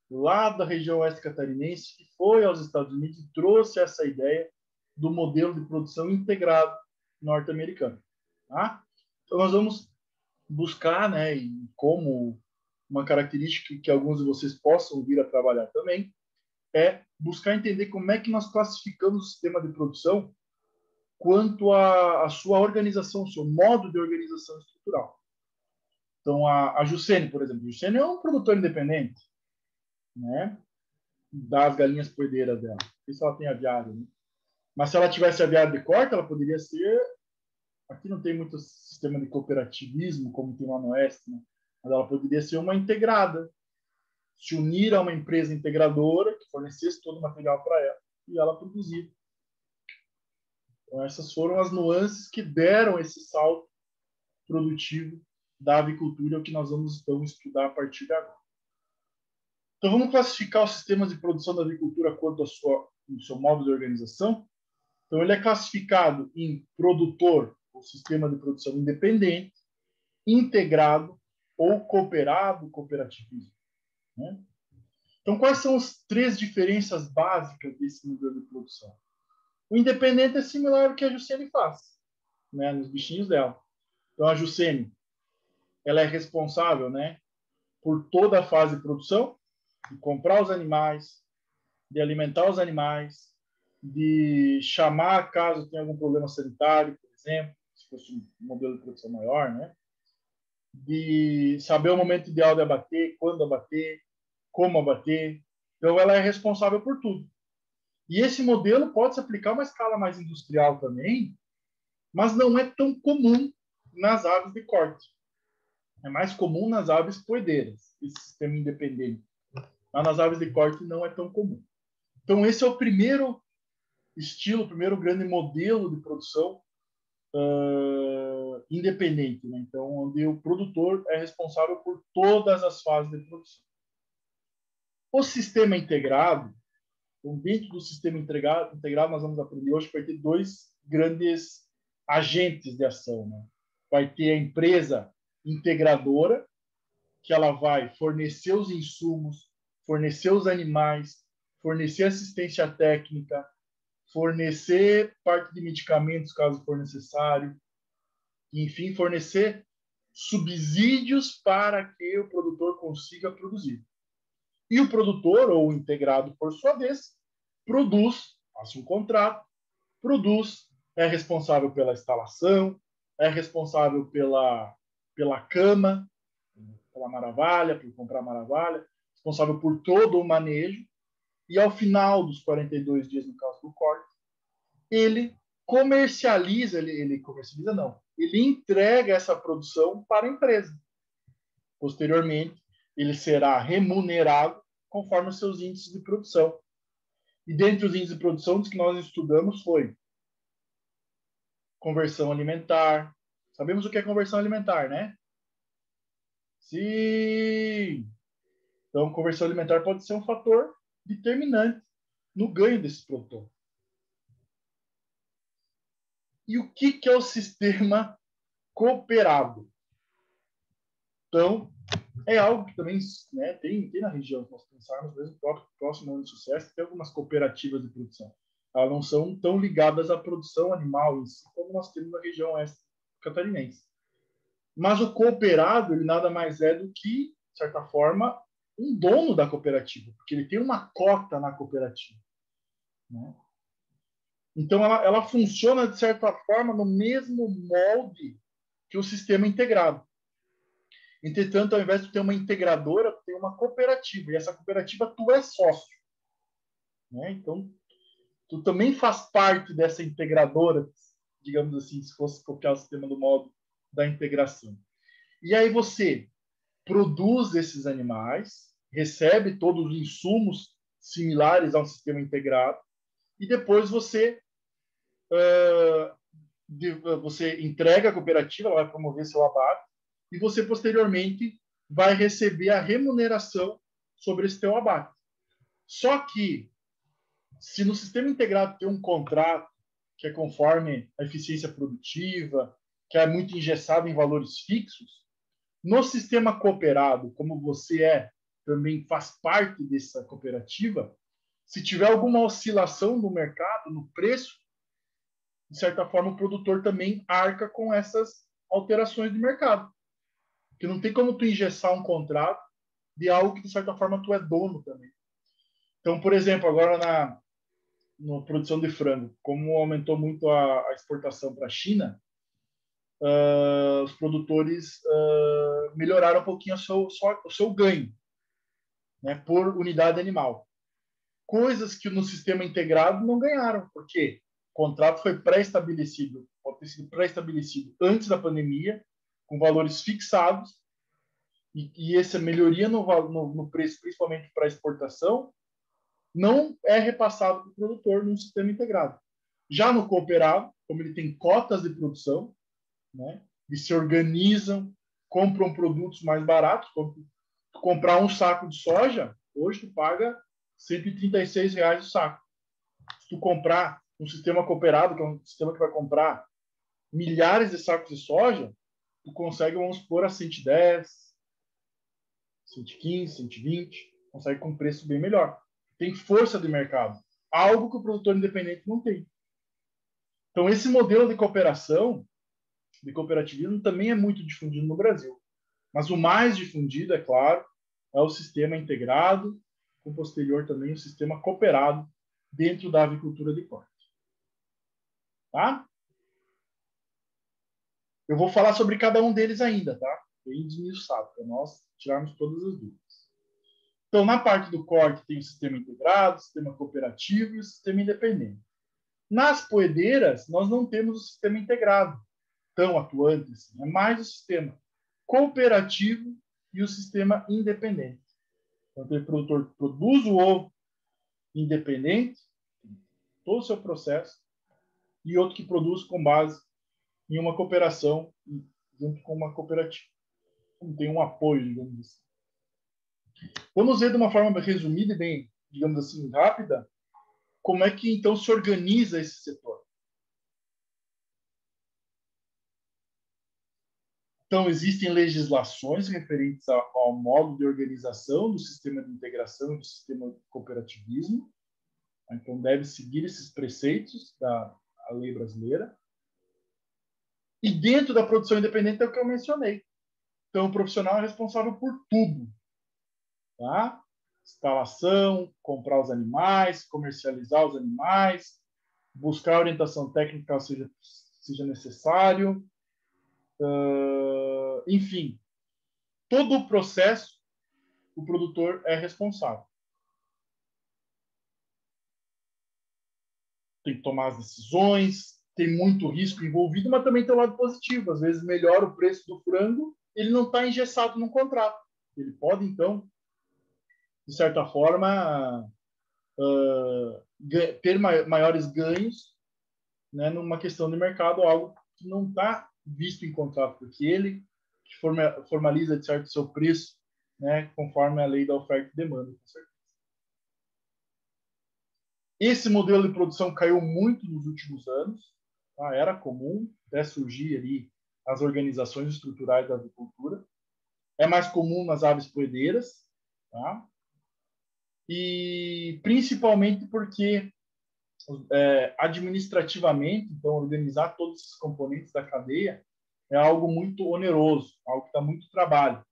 lá da região oeste catarinense, que foi aos Estados Unidos e trouxe essa ideia do modelo de produção integrado norte-americano. Tá? Então, nós vamos buscar, né, e como uma característica que alguns de vocês possam vir a trabalhar também, é buscar entender como é que nós classificamos o sistema de produção quanto à sua organização, o seu modo de organização estrutural. Então, a Jussene, por exemplo, a Jussene é um produtor independente, né, das galinhas poedeiras dela. Não sei se ela tem aviário, né? Mas se ela tivesse aviário de corte, ela poderia ser... Aqui não tem muito sistema de cooperativismo, como tem lá no Oeste, né? Mas ela poderia ser uma integrada, se unir a uma empresa integradora que fornecesse todo o material para ela e ela produzir. Então, essas foram as nuances que deram esse salto produtivo da avicultura, o que nós vamos então estudar a partir de agora. Então, vamos classificar os sistemas de produção da avicultura quanto ao seu modo de organização. Então, ele é classificado em produtor, ou sistema de produção independente, integrado ou cooperado, cooperativismo. Né? Então, quais são as três diferenças básicas desse modelo de produção? O independente é similar ao que a Jussene faz, né, nos bichinhos dela. Então, a Jussene, ela é responsável, né, por toda a fase de produção, de comprar os animais, de alimentar os animais, de chamar caso tenha algum problema sanitário, por exemplo, se fosse um modelo de produção maior, né, de saber o momento ideal de abater, quando abater, como abater. Então, ela é responsável por tudo. E esse modelo pode se aplicar a uma escala mais industrial também, mas não é tão comum nas aves de corte. É mais comum nas aves poedeiras, esse sistema independente. Mas nas aves de corte não é tão comum. Então, esse é o primeiro estilo, o primeiro grande modelo de produção independente, né? Então, onde o produtor é responsável por todas as fases de produção. O sistema integrado, então, dentro do sistema integrado, nós vamos aprender hoje que vai ter dois grandes agentes de ação, né? Vai ter a empresa integradora, que ela vai fornecer os insumos, fornecer os animais, fornecer assistência técnica, fornecer parte de medicamentos, caso for necessário, enfim, fornecer subsídios para que o produtor consiga produzir. E o produtor, ou o integrado, por sua vez, produz, faz um contrato, produz, é responsável pela instalação, é responsável pela cama, pela maravilha, por comprar maravilha, responsável por todo o manejo, e ao final dos 42 dias, no caso do corte, ele comercializa, ele comercializa não, ele entrega essa produção para a empresa. Posteriormente, ele será remunerado conforme os seus índices de produção. E dentre os índices de produção que nós estudamos foi conversão alimentar. Sabemos o que é conversão alimentar, né? Sim! Então, conversão alimentar pode ser um fator determinante no ganho desse produtor. E o que é o sistema cooperado? Então, é algo que também, né, tem na região, se nós pensarmos, mesmo próximo ano de sucesso, tem algumas cooperativas de produção. Elas não são tão ligadas à produção animal em si, como nós temos na região oeste catarinense. Mas o cooperado, ele nada mais é do que, de certa forma, um dono da cooperativa, porque ele tem uma cota na cooperativa, né? Então, ela funciona, de certa forma, no mesmo molde que o sistema integrado. Entretanto, ao invés de ter uma integradora, tem uma cooperativa. E essa cooperativa, tu é sócio, né? Então, tu também faz parte dessa integradora, digamos assim, se fosse copiar o sistema do modo da integração. E aí você produz esses animais, recebe todos os insumos similares ao sistema integrado, e depois você entrega a cooperativa, ela vai promover seu abate, e você posteriormente vai receber a remuneração sobre esse teu abate. Só que, se no sistema integrado tem um contrato que é conforme a eficiência produtiva, que é muito engessado em valores fixos, no sistema cooperado, como você também faz parte dessa cooperativa, se tiver alguma oscilação no mercado, no preço, de certa forma o produtor também arca com essas alterações de mercado. Porque não tem como tu engessar um contrato de algo que, de certa forma, tu é dono também. Então, por exemplo, agora na produção de frango, como aumentou muito a exportação para a China, os produtores melhoraram um pouquinho o seu ganho, né, por unidade animal. Coisas que no sistema integrado não ganharam, porque o contrato foi pré-estabelecido, pode ter sido pré-estabelecido antes da pandemia, com valores fixados, e essa melhoria no preço, principalmente para exportação, não é repassado para o produtor num sistema integrado. Já no cooperado, como ele tem cotas de produção, né, eles se organizam, compram produtos mais baratos. Comprar um saco de soja, hoje tu paga R$ 136 o saco. Se tu comprar um sistema cooperado, que é um sistema que vai comprar milhares de sacos de soja, tu consegue, vamos supor, a 110, 115, 120, consegue com um preço bem melhor. Tem força de mercado, algo que o produtor independente não tem. Então, esse modelo de cooperação, de cooperativismo, também é muito difundido no Brasil. Mas o mais difundido, é claro, é o sistema integrado, com posterior também o sistema cooperado dentro da avicultura de corte. Tá? Eu vou falar sobre cada um deles ainda, tá? Bem desmiuçado, para nós tirarmos todas as dúvidas. Então, na parte do corte, tem o sistema integrado, o sistema cooperativo e o sistema independente. Nas poedeiras, nós não temos o sistema integrado tão atuante assim. É mais o sistema cooperativo e o sistema independente. Então, o produtor produz o ovo independente, todo o seu processo, e outro que produz com base em uma cooperação junto com uma cooperativa. Então, tem um apoio, digamos assim. Vamos ver de uma forma resumida e bem, digamos assim, rápida, como é que então se organiza esse setor. Então, existem legislações referentes ao modo de organização do sistema de integração e do sistema de cooperativismo. Então, deve seguir esses preceitos da lei brasileira. E dentro da produção independente é o que eu mencionei. Então, o profissional é responsável por tudo. Tá? Instalação, comprar os animais, comercializar os animais, buscar orientação técnica caso seja necessário. Enfim, todo o processo, o produtor é responsável. Tem que tomar as decisões, tem muito risco envolvido, mas também tem o lado positivo. Às vezes melhora o preço do frango, ele não está engessado no contrato. Ele pode, então, de certa forma, ter maiores ganhos, né, numa questão de mercado, algo que não está visto em contrato, porque ele formaliza, de certo, seu preço, né, conforme a lei da oferta e demanda, com certeza. Esse modelo de produção caiu muito nos últimos anos, tá? Era comum até surgir ali as organizações estruturais da agricultura. É mais comum nas aves poedeiras, tá? E principalmente porque administrativamente, então, organizar todos esses componentes da cadeia é algo muito oneroso, algo que dá muito trabalho.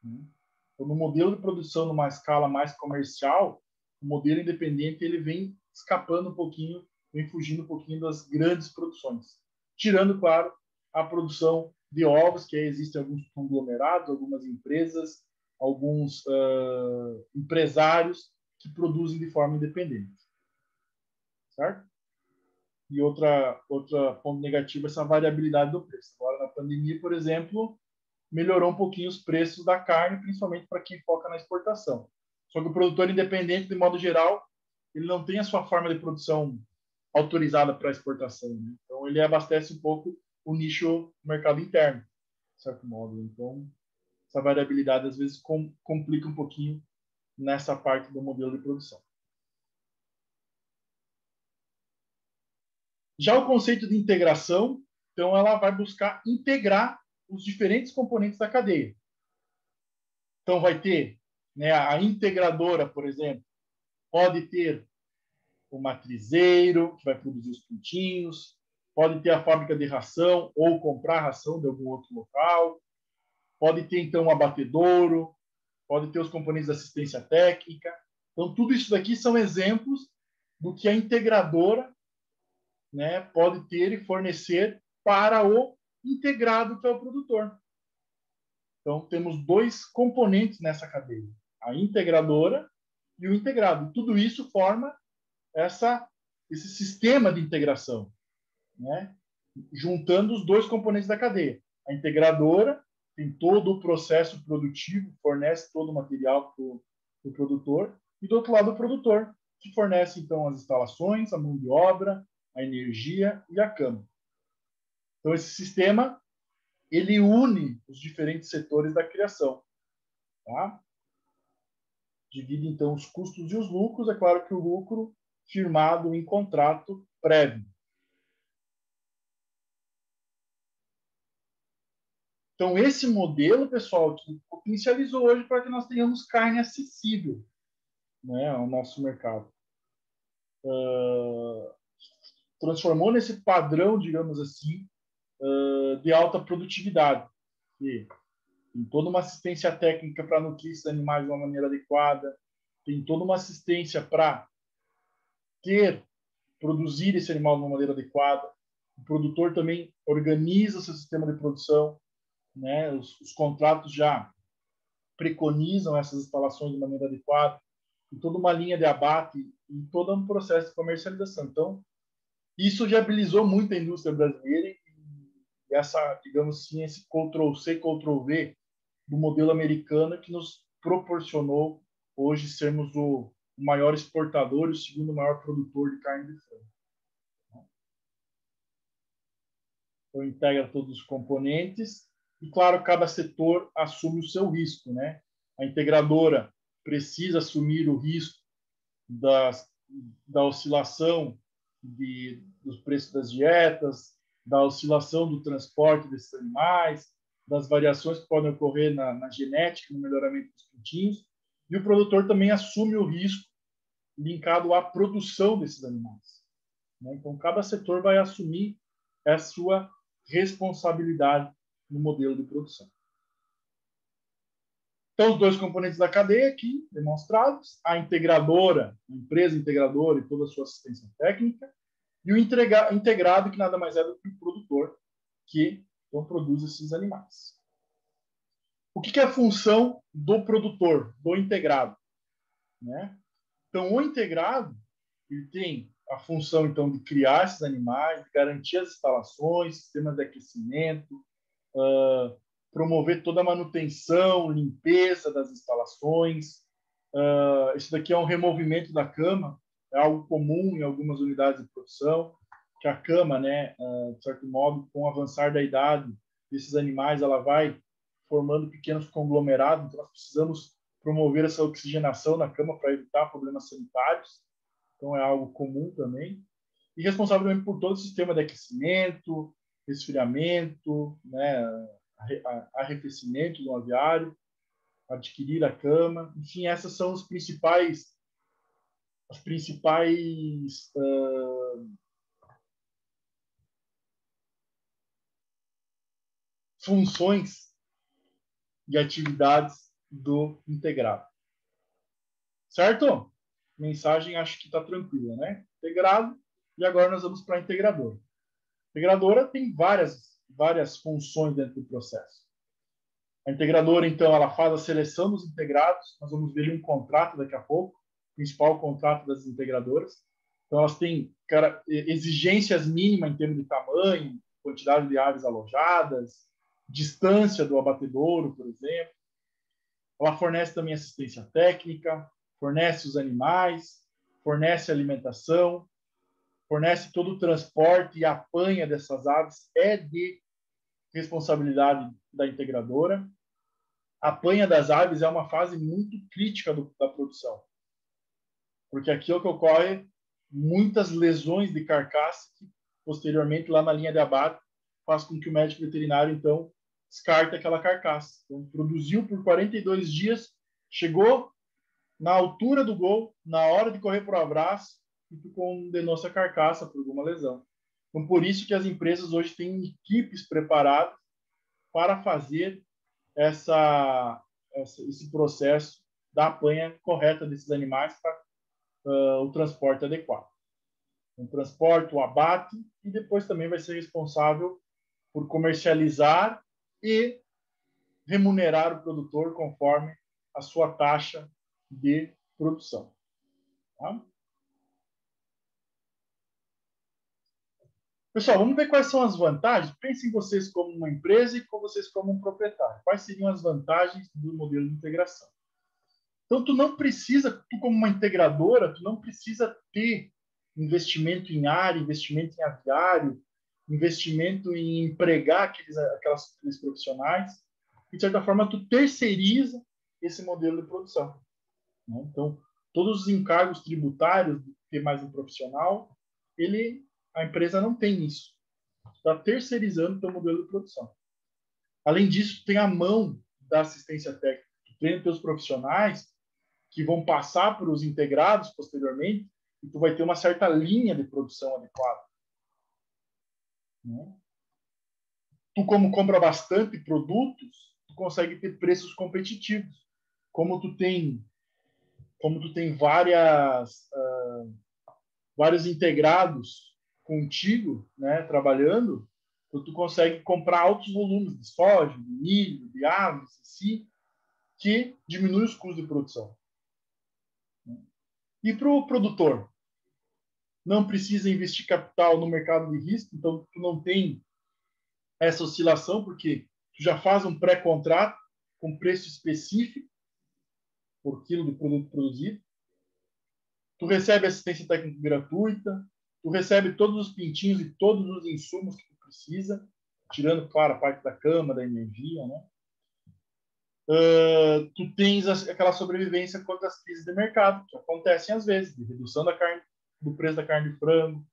Né? Então, no modelo de produção numa escala mais comercial, o modelo independente ele vem escapando um pouquinho, vem fugindo um pouquinho das grandes produções, tirando, claro, a produção de ovos, que existem alguns conglomerados, algumas empresas, alguns empresários que produzem de forma independente. Certo? E outra ponto negativo é essa variabilidade do preço. Agora, na pandemia, por exemplo, melhorou um pouquinho os preços da carne, principalmente para quem foca na exportação. Só que o produtor independente, de modo geral, ele não tem a sua forma de produção autorizada para exportação. Né? Então, ele abastece um pouco o nicho do mercado interno, de certo modo. Então, essa variabilidade, às vezes, complica um pouquinho nessa parte do modelo de produção. Já o conceito de integração, então, ela vai buscar integrar os diferentes componentes da cadeia. Então, vai ter, né, a integradora, por exemplo, pode ter o matrizeiro, que vai produzir os pintinhos, pode ter a fábrica de ração ou comprar ração de algum outro local, pode ter, então, o abatedouro, pode ter os componentes de assistência técnica. Então, tudo isso daqui são exemplos do que a integradora, né, pode ter e fornecer para o integrado, que é o produtor. Então, temos dois componentes nessa cadeia, a integradora e o integrado. E tudo isso forma esse sistema de integração, né, juntando os dois componentes da cadeia. A integradora tem todo o processo produtivo, fornece todo o material para o produtor, e do outro lado o produtor, que fornece, então, as instalações, a mão de obra, a energia e a cama. Então, esse sistema, ele une os diferentes setores da criação. Tá? Divide, então, os custos e os lucros. É claro que o lucro firmado em contrato prévio. Então, esse modelo, pessoal, que potencializou hoje para que nós tenhamos carne acessível, né, ao nosso mercado. Transformou nesse padrão, digamos assim, de alta produtividade. E tem toda uma assistência técnica para nutrir esses animais de uma maneira adequada, tem toda uma assistência para produzir esse animal de uma maneira adequada. O produtor também organiza o seu sistema de produção, né? Os contratos já preconizam essas instalações de maneira adequada, e toda uma linha de abate e todo um processo de comercialização. Então, isso viabilizou muito a indústria brasileira e essa, digamos assim, esse Ctrl+C, Ctrl+V do modelo americano que nos proporcionou hoje sermos o maior exportador e o segundo maior produtor de carne de frango. Então, integra todos os componentes e, claro, cada setor assume o seu risco, né? A integradora precisa assumir o risco da oscilação dos preços das dietas, da oscilação do transporte desses animais, das variações que podem ocorrer na genética, no melhoramento dos pintinhos, e o produtor também assume o risco linkado à produção desses animais, né? Então, cada setor vai assumir a sua responsabilidade no modelo de produção. Então, os dois componentes da cadeia aqui demonstrados, a integradora, a empresa integradora e toda a sua assistência técnica, e o integrado, que nada mais é do que o produtor, que então, produz esses animais. O que é a função do produtor, do integrado, né? Então, o integrado ele tem a função então de criar esses animais, de garantir as instalações, sistemas de aquecimento, promover toda a manutenção, limpeza das instalações. Isso daqui é um removimento da cama, é algo comum em algumas unidades de produção, que a cama, né, de certo modo, com o avançar da idade desses animais, ela vai formando pequenos conglomerados, então nós precisamos promover essa oxigenação na cama para evitar problemas sanitários, então é algo comum também. E responsável também por todo o sistema de aquecimento, resfriamento, né, arrefecimento do aviário, adquirir a cama, enfim, essas são as principais funções e atividades do integrado. Certo? Mensagem acho que está tranquila, né? Integrado, e agora nós vamos para a integradora. A integradora tem várias funções dentro do processo. A integradora, então, ela faz a seleção dos integrados. Nós vamos ver um contrato daqui a pouco, o principal contrato das integradoras. Então, elas têm exigências mínimas em termos de tamanho, quantidade de aves alojadas, distância do abatedouro, por exemplo. Ela fornece também assistência técnica, fornece os animais, fornece alimentação, fornece todo o transporte e apanha dessas aves, é de responsabilidade da integradora. A apanha das aves é uma fase muito crítica da produção, porque aqui é o que ocorre muitas lesões de carcaça que, posteriormente, lá na linha de abate, faz com que o médico veterinário, então, descarte aquela carcaça. Então, produziu por 42 dias, chegou na altura do gol, na hora de correr para o abraço, e tu condenou essa carcaça por alguma lesão. Então, por isso que as empresas hoje têm equipes preparadas para fazer esse processo da apanha correta desses animais para o transporte adequado. O transporte, o abate, e depois também vai ser responsável por comercializar e remunerar o produtor conforme a sua taxa de produção. Tá? Pessoal, vamos ver quais são as vantagens. Pensem vocês como uma empresa e com vocês como um proprietário. Quais seriam as vantagens do modelo de integração? Então, tu como uma integradora, tu não precisa ter investimento em área, investimento em aviário, investimento em empregar aqueles profissionais. De certa forma, tu terceiriza esse modelo de produção, né? Então, todos os encargos tributários de ter mais um profissional, a empresa não tem isso. Está terceirizando o teu modelo de produção. Além disso, tem a mão da assistência técnica. Tu treina teus profissionais que vão passar para os integrados posteriormente e tu vai ter uma certa linha de produção adequada. Né? Tu, como compra bastante produtos, tu consegue ter preços competitivos. Como tu tem vários integrados contigo, né, trabalhando, tu consegue comprar altos volumes de soja, de milho, de aves, assim, que diminui os custos de produção. E para o produtor? Não precisa investir capital no mercado de risco, então tu não tem essa oscilação, porque tu já faz um pré-contrato com preço específico por quilo de produto produzido. Tu recebe assistência técnica gratuita, tu recebe todos os pintinhos e todos os insumos que tu precisa, tirando, claro, a parte da cama, da energia, né? Tu tens aquela sobrevivência contra as crises de mercado, que acontecem às vezes, de redução da carne, do preço da carne de frango,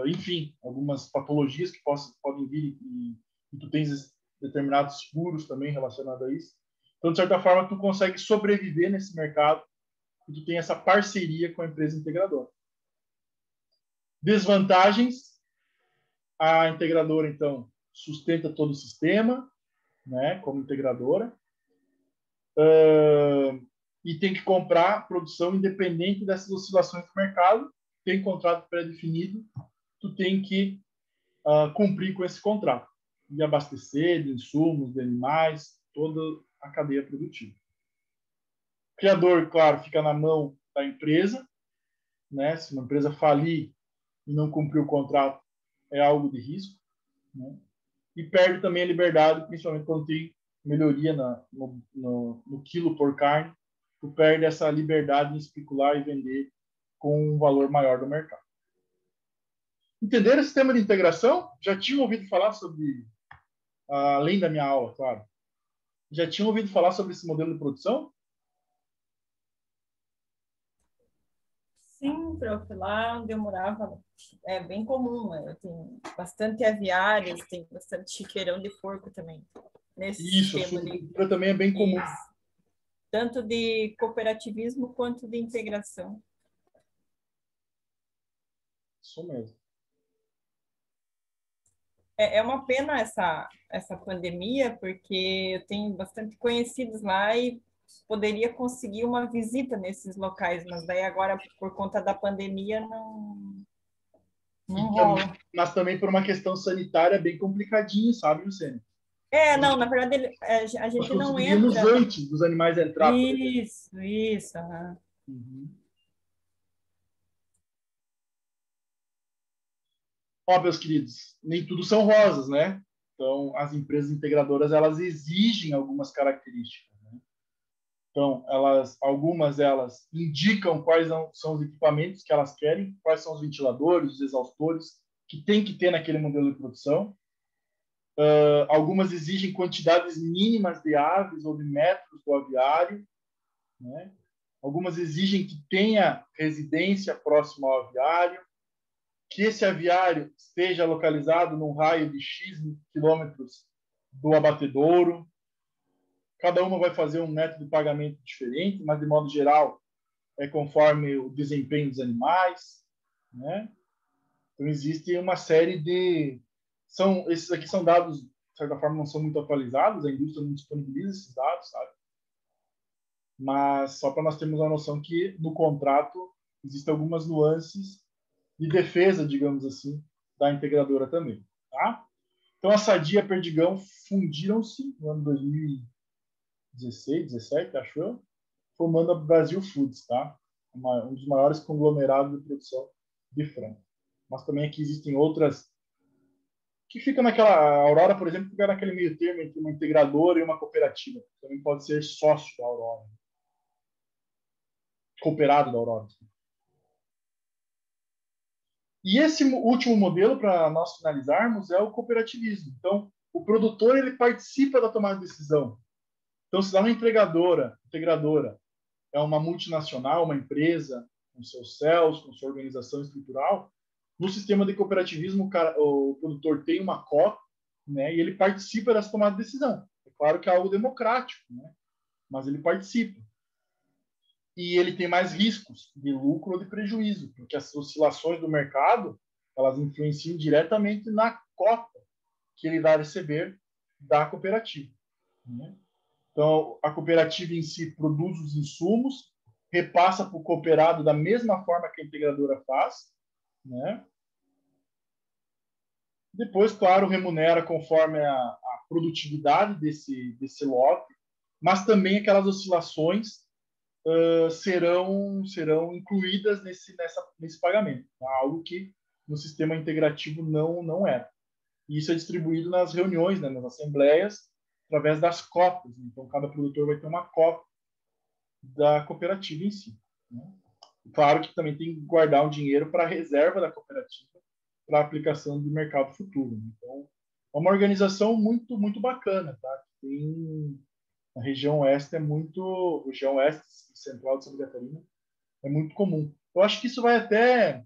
enfim, algumas patologias que podem vir e tu tens determinados seguros também relacionados a isso. Então, de certa forma, tu consegue sobreviver nesse mercado e tu tem essa parceria com a empresa integradora. Desvantagens: a integradora, então, sustenta todo o sistema, né, como integradora, e tem que comprar produção independente dessas oscilações do mercado. Tem contrato pré-definido, tu tem que cumprir com esse contrato e abastecer de insumos, de animais, toda a cadeia produtiva. O criador, claro, fica na mão da empresa, né? Se uma empresa falir e não cumprir o contrato, é algo de risco, né? E perde também a liberdade, principalmente quando tem melhoria no quilo por carne, tu perde essa liberdade de especular e vender com um valor maior do mercado. Entenderam esse tema de integração? Já tinham ouvido falar sobre, além da minha aula, claro, já tinham ouvido falar sobre esse modelo de produção? Sim, prof, lá onde eu morava é bem comum, tem bastante aviários, tem bastante chiqueirão de porco também. Nesse Isso, a suinocultura também é bem comum. Isso. Tanto de cooperativismo quanto de integração. Isso mesmo. É uma pena essa pandemia, porque eu tenho bastante conhecidos lá e poderia conseguir uma visita nesses locais, mas daí agora, por conta da pandemia, não rola. Mas também por uma questão sanitária bem complicadinho, sabe, Luciane? Não, na verdade, a gente Nós não conseguiríamos entra. antes dos animais entrar. Isso. Uhum. Ó, meus queridos, nem tudo são rosas, né? Então, as empresas integradoras, elas exigem algumas características, né? Então, algumas delas indicam quais são os equipamentos que elas querem, quais são os ventiladores, os exaustores que tem que ter naquele modelo de produção. Algumas exigem quantidades mínimas de aves ou de metros do aviário, né? Algumas exigem que tenha residência próxima ao aviário, que esse aviário esteja localizado num raio de X quilômetros do abatedouro. Cada uma vai fazer um método de pagamento diferente, mas, de modo geral, é conforme o desempenho dos animais, né? Então, existe uma série de... Esses aqui são dados, de certa forma, não são muito atualizados, a indústria não disponibiliza esses dados, sabe? Mas só para nós termos uma noção que, no contrato, existem algumas nuances de defesa, digamos assim, da integradora também, tá? Então, a Sadia e a Perdigão fundiram-se no ano 2016, 17, acho eu, formando a Brasil Foods, tá? Um dos maiores conglomerados de produção de frango. Mas também aqui existem outras que ficam naquela... A Aurora, por exemplo, fica naquele meio termo entre uma integradora e uma cooperativa. Também pode ser sócio da Aurora. Cooperado da Aurora. E esse último modelo, para nós finalizarmos, é o cooperativismo. Então, o produtor ele participa da tomada de decisão. Então, se lá uma integradora é uma multinacional, uma empresa, com seus céus, com sua organização estrutural, no sistema de cooperativismo, o produtor tem uma cota, né, e ele participa dessa tomada de decisão. É claro que é algo democrático, né, mas ele participa. E ele tem mais riscos de lucro ou de prejuízo, porque as oscilações do mercado, elas influenciam diretamente na cota que ele vai receber da cooperativa, né? Então, a cooperativa em si produz os insumos, repassa para o cooperado da mesma forma que a integradora faz, né? Depois, claro, remunera conforme a produtividade desse lote, mas também aquelas oscilações serão incluídas nesse pagamento, tá? Algo que no sistema integrativo não é. E isso é distribuído nas reuniões, né, nas assembleias, através das cotas. Então, cada produtor vai ter uma cota da cooperativa em si, né? Claro que também tem que guardar um dinheiro para a reserva da cooperativa para aplicação do mercado futuro, né? Então, é uma organização muito, muito bacana, tá? Tem a região oeste região oeste central de Santa Catarina é muito comum. Eu acho que isso vai até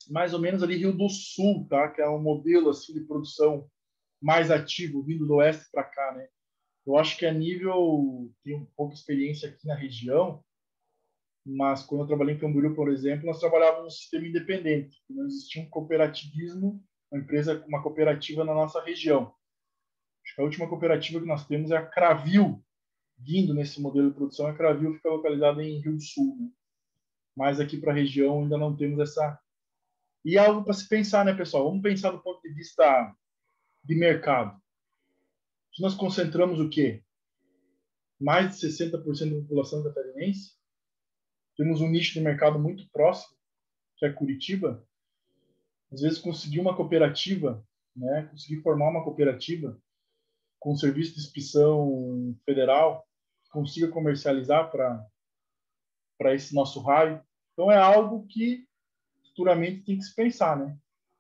mais ou menos ali Rio do Sul, tá? Que é um modelo assim de produção mais ativo vindo do oeste para cá, né? Eu acho que a nível tenho um pouco de experiência aqui na região, mas quando eu trabalhei em Camboriú, por exemplo, nós trabalhávamos no sistema independente, não existia um cooperativismo, uma cooperativa na nossa região. Acho que a última cooperativa que nós temos é a Cravil, vindo nesse modelo de produção. A Cravil fica localizada em Rio do Sul, né? Mas aqui para a região ainda não temos essa. E algo para se pensar, né, pessoal? Vamos pensar do ponto de vista de mercado. Se nós concentramos o quê? Mais de 60% da população catarinense, temos um nicho de mercado muito próximo, que é Curitiba. Às vezes conseguir uma cooperativa, né, conseguir formar uma cooperativa com serviço de inspeção federal, consiga comercializar para esse nosso raio. Então é algo que futuramente tem que se pensar, né?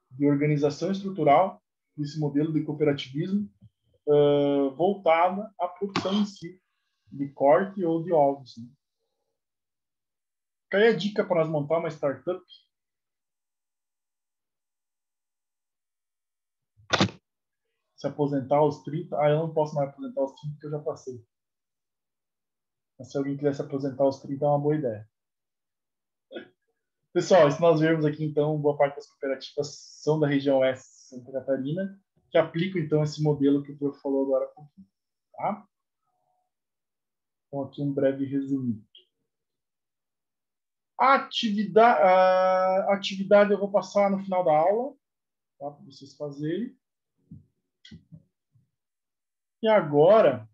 De organização estrutural desse modelo de cooperativismo voltada à produção em si, de corte ou de ovos, né? Qual é a dica para nós montar uma startup? Se aposentar aos 30. Eu não posso mais aposentar aos 30 porque eu já passei. Mas se alguém quiser se aposentar aos 30, é uma boa ideia. Pessoal, se nós vermos aqui, então, boa parte das cooperativas são da região oeste de Santa Catarina, que aplicam, então, esse modelo que o prof falou agora há pouquinho. Tá? Então, aqui um breve resumo. A atividade eu vou passar no final da aula, tá? Para vocês fazerem. E agora,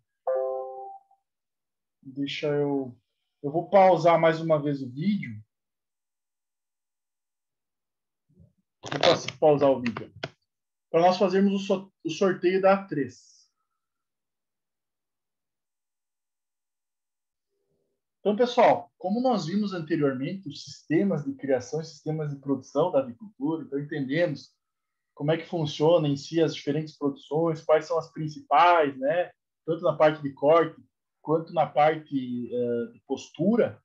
eu vou pausar mais uma vez o vídeo. Vou pausar o vídeo para nós fazermos o sorteio da A3. Então, pessoal, como nós vimos anteriormente os sistemas de criação e sistemas de produção da avicultura, então entendemos como é que funciona em si as diferentes produções, quais são as principais, né? Tanto na parte de corte quanto na parte de postura.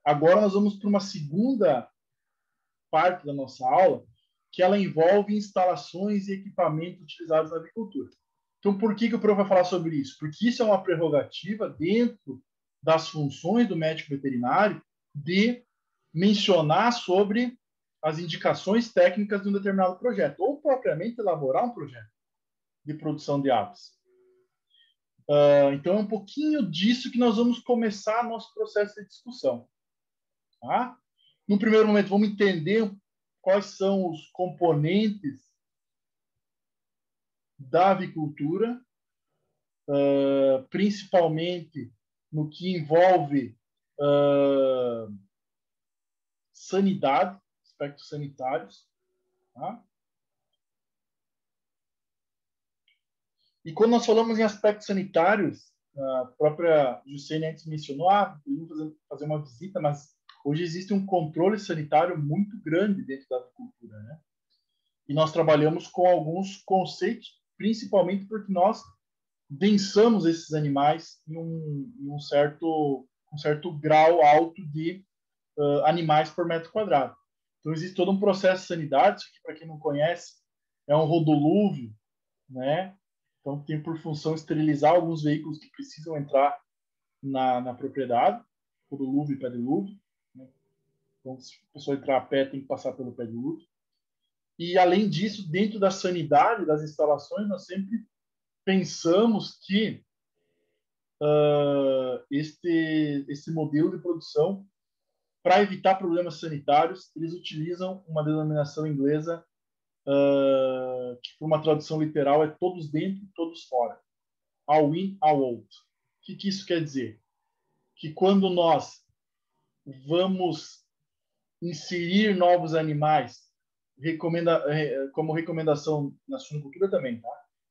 Agora nós vamos para uma segunda parte da nossa aula, que ela envolve instalações e equipamentos utilizados na avicultura. Então, por que o prof vai falar sobre isso? Porque isso é uma prerrogativa dentro das funções do médico veterinário de mencionar sobre as indicações técnicas de um determinado projeto, ou propriamente elaborar um projeto de produção de aves. Então, é um pouquinho disso que nós vamos começar nosso processo de discussão. Tá? No primeiro momento, vamos entender quais são os componentes da avicultura, principalmente no que envolve sanidade, aspectos sanitários. Tá? E quando nós falamos em aspectos sanitários, a própria Juscelene antes mencionou, podemos fazer uma visita, mas hoje existe um controle sanitário muito grande dentro da avicultura, né? E nós trabalhamos com alguns conceitos, principalmente porque nós densamos esses animais em um certo grau alto de animais por metro quadrado. Então, existe todo um processo de sanidade. Isso aqui, para quem não conhece, é um rodolúvio, né? Então, tem por função esterilizar alguns veículos que precisam entrar na propriedade, rodolúvio e pé-dilúvio, né? Então, se a pessoa entrar a pé, tem que passar pelo pé-dilúvio. E, além disso, dentro da sanidade das instalações, nós sempre pensamos que esse modelo de produção, para evitar problemas sanitários, eles utilizam uma denominação inglesa que, por uma tradução literal, é todos dentro, todos fora. All in, all out. que isso quer dizer? Que quando nós vamos inserir novos animais, como recomendação na suinocultura também, tá?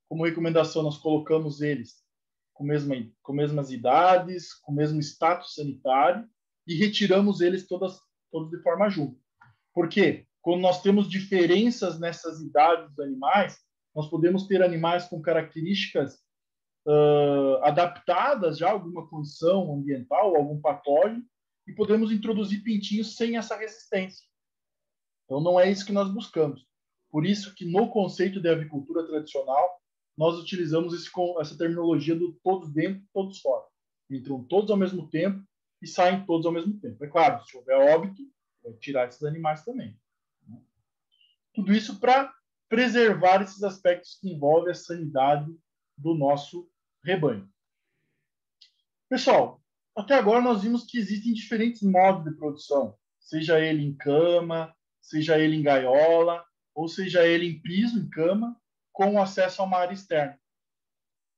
Como recomendação, nós colocamos eles com mesmas idades, com o mesmo status sanitário e retiramos eles todos de forma junta. Por quê? Quando nós temos diferenças nessas idades dos animais, nós podemos ter animais com características adaptadas já a alguma condição ambiental, algum patógeno, e podemos introduzir pintinhos sem essa resistência. Então, não é isso que nós buscamos. Por isso que no conceito de avicultura tradicional, nós utilizamos essa terminologia do todos dentro, todos fora. Entram todos ao mesmo tempo e saem todos ao mesmo tempo. É claro, se houver óbito, vai tirar esses animais também. Tudo isso para preservar esses aspectos que envolvem a sanidade do nosso rebanho. Pessoal, até agora nós vimos que existem diferentes modos de produção, seja ele em cama, seja ele em gaiola, ou seja ele em piso, em cama, com acesso a uma área externa.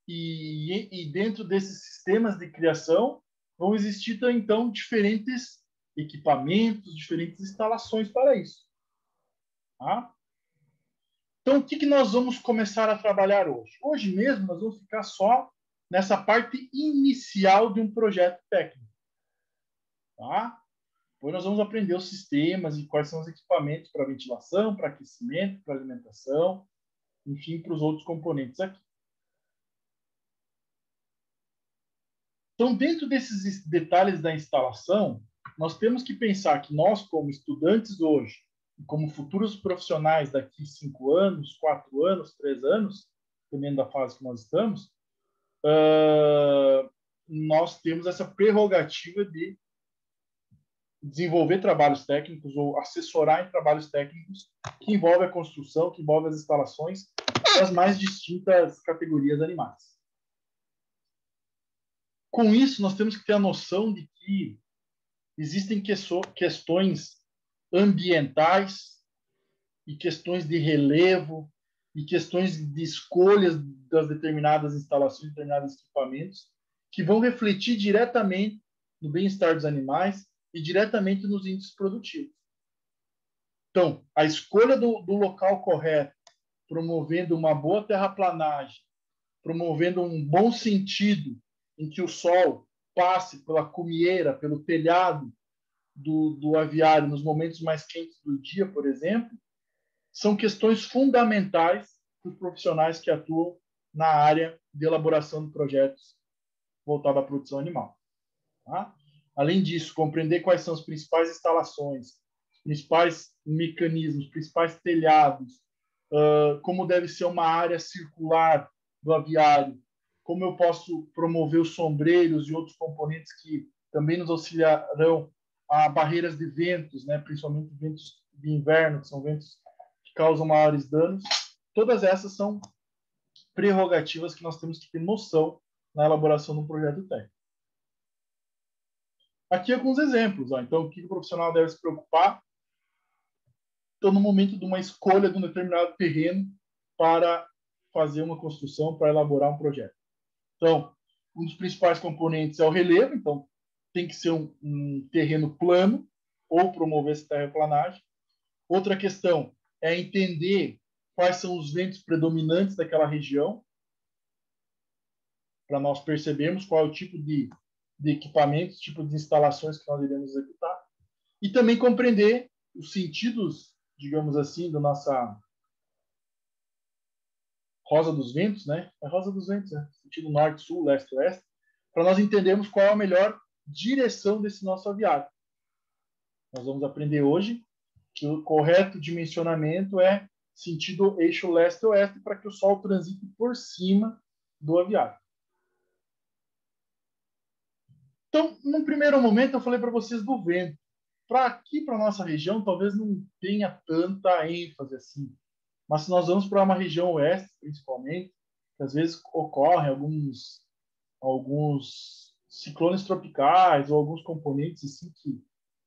E dentro desses sistemas de criação vão existir, então, diferentes equipamentos, diferentes instalações para isso. Tá? Então, o que nós vamos começar a trabalhar hoje? Hoje mesmo nós vamos ficar só nessa parte inicial de um projeto técnico. Tá? Depois nós vamos aprender os sistemas e quais são os equipamentos para ventilação, para aquecimento, para alimentação, enfim, para os outros componentes aqui. Então, dentro desses detalhes da instalação, nós temos que pensar que nós, como estudantes hoje, e como futuros profissionais daqui 5 anos, 4 anos, 3 anos, dependendo da fase que nós estamos, nós temos essa prerrogativa de desenvolver trabalhos técnicos ou assessorar em trabalhos técnicos que envolvem a construção, que envolvem as instalações das mais distintas categorias animais. Com isso, nós temos que ter a noção de que existem questões ambientais e questões de relevo e questões de escolhas das determinadas instalações, determinados equipamentos, que vão refletir diretamente no bem-estar dos animais e diretamente nos índices produtivos. Então, a escolha do local correto, promovendo uma boa terraplanagem, promovendo um bom sentido em que o sol passe pela cumieira, pelo telhado do aviário nos momentos mais quentes do dia, por exemplo, são questões fundamentais para os profissionais que atuam na área de elaboração de projetos voltados à produção animal. Tá? Além disso, compreender quais são as principais instalações, os principais mecanismos, os principais telhados, como deve ser uma área circular do aviário, como eu posso promover os sombreiros e outros componentes que também nos auxiliarão a barreiras de ventos, né, principalmente ventos de inverno, que são ventos que causam maiores danos. Todas essas são prerrogativas que nós temos que ter noção na elaboração de um projeto técnico. Aqui alguns exemplos. Então, o que o profissional deve se preocupar? Então, no momento de uma escolha de um determinado terreno para fazer uma construção, para elaborar um projeto. Então, um dos principais componentes é o relevo. Então, tem que ser um terreno plano ou promover essa terraplanagem. Outra questão é entender quais são os ventos predominantes daquela região, para nós percebermos qual é o tipo de equipamentos, tipo de instalações que nós iremos executar. E também compreender os sentidos, digamos assim, da nossa rosa dos ventos, né? É rosa dos ventos, né? Sentido norte, sul, leste, oeste, para nós entendermos qual é a melhor direção desse nosso aviário. Nós vamos aprender hoje que o correto dimensionamento é sentido eixo leste-oeste para que o sol transite por cima do aviário. Então, num primeiro momento, eu falei para vocês do vento. Para aqui, para a nossa região, talvez não tenha tanta ênfase assim. Mas se nós vamos para uma região oeste, principalmente, que às vezes ocorrem alguns ciclones tropicais ou alguns componentes assim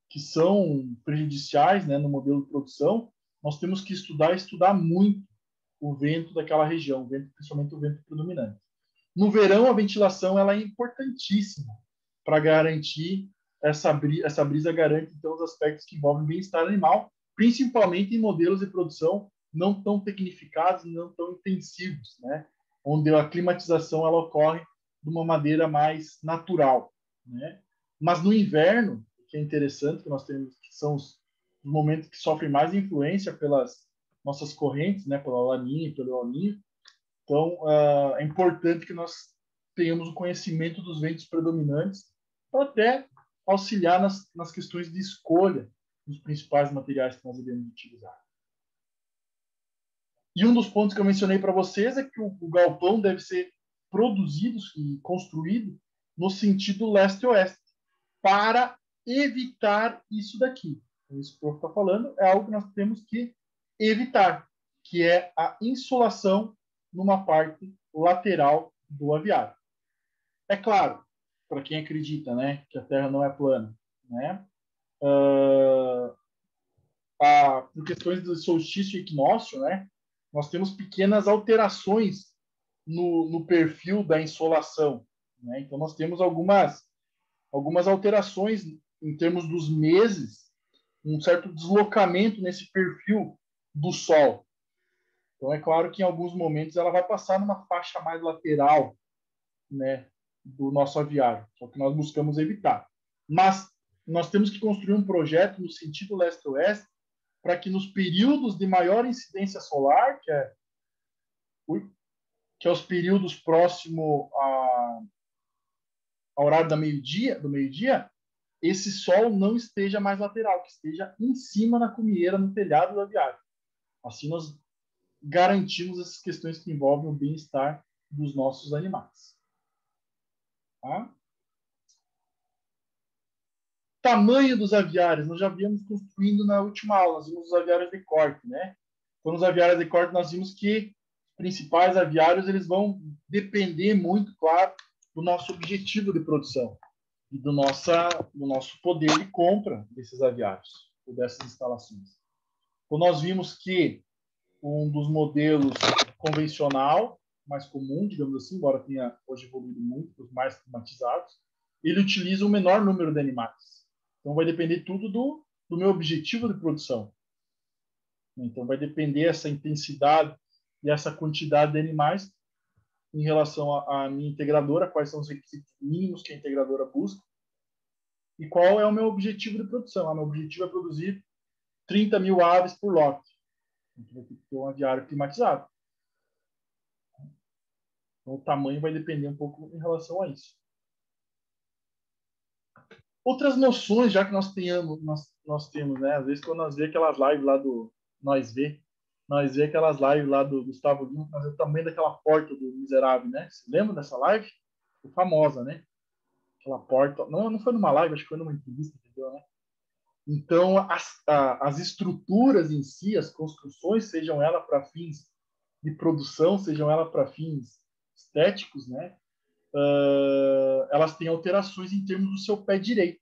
que são prejudiciais, né, no modelo de produção, nós temos que estudar muito o vento daquela região, principalmente o vento predominante. No verão, a ventilação ela é importantíssima para garantir essa brisa garante então os aspectos que envolvem bem-estar animal, principalmente em modelos de produção não tão tecnificados, não tão intensivos, né? Onde a climatização ela ocorre de uma maneira mais natural, né? Mas no inverno, que é interessante, que nós temos, que são os momentos que sofrem mais influência pelas nossas correntes, né? Pela Laninha e pelo El Niño. Então, é importante que nós tenhamos o conhecimento dos ventos predominantes para até auxiliar nas questões de escolha dos principais materiais que nós devemos utilizar. E um dos pontos que eu mencionei para vocês é que o galpão deve ser produzido e construído no sentido leste-oeste, para evitar isso daqui. Então, isso que o prof está falando é algo que nós temos que evitar, que é a insolação numa parte lateral do aviário. É claro, para quem acredita, né, que a Terra não é plana, né, por questões do solstício e equinócio, né, nós temos pequenas alterações no perfil da insolação, né? Então nós temos algumas alterações em termos dos meses, um certo deslocamento nesse perfil do Sol. Então é claro que em alguns momentos ela vai passar numa faixa mais lateral, né, do nosso aviário, só que nós buscamos evitar. Mas nós temos que construir um projeto no sentido leste-oeste para que nos períodos de maior incidência solar, que é os períodos próximo ao horário do meio-dia, esse sol não esteja mais lateral, que esteja em cima na cumieira, no telhado do aviário. Assim nós garantimos essas questões que envolvem o bem-estar dos nossos animais. Tá? Tamanho dos aviários, nós já viemos construindo na última aula, nós vimos os aviários de corte, né? Então, nos aviários de corte, nós vimos que os principais aviários eles vão depender muito, claro, do nosso objetivo de produção e do nosso poder de compra desses aviários ou dessas instalações. Então, nós vimos que um dos modelos convencional, mais comum, digamos assim, embora tenha hoje evoluído muito, os mais climatizados, ele utiliza o menor número de animais. Então, vai depender tudo do meu objetivo de produção. Então, vai depender essa intensidade e essa quantidade de animais em relação à minha integradora, quais são os requisitos mínimos que a integradora busca e qual é o meu objetivo de produção. O meu objetivo é produzir 30 mil aves por lote. Então, vai ter que ter um aviário climatizado. Então, o tamanho vai depender um pouco em relação a isso. Outras noções, já que nós temos, né? Às vezes, quando nós vemos aquelas lives lá do... Nós vemos aquelas lives lá do Gustavo Lima, nós vemos o tamanho daquela porta do Miserável, né? Você lembra dessa live? Foi famosa, né? Aquela porta... Não foi numa live, acho que foi numa entrevista, entendeu, né? Então, as estruturas em si, as construções, sejam elas para fins de produção, sejam elas para fins estéticos, né? Elas têm alterações em termos do seu pé direito.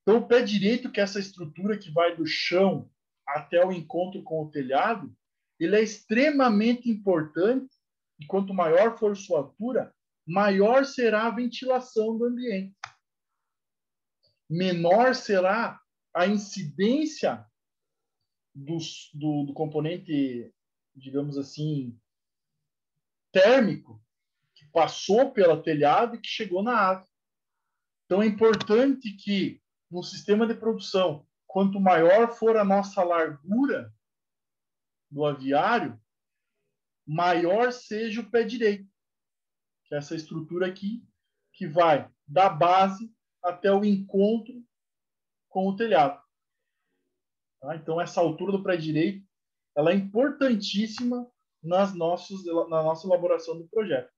Então, o pé direito, que é essa estrutura que vai do chão até o encontro com o telhado, ele é extremamente importante e quanto maior for sua altura, maior será a ventilação do ambiente. Menor será a incidência do componente, digamos assim, térmico, que passou pelo telhado e que chegou na ave. Então, é importante que, no sistema de produção, quanto maior for a nossa largura do aviário, maior seja o pé direito, que é essa estrutura aqui, que vai da base até o encontro com o telhado. Tá? Então, essa altura do pé direito ela é importantíssima na nossa elaboração do projeto.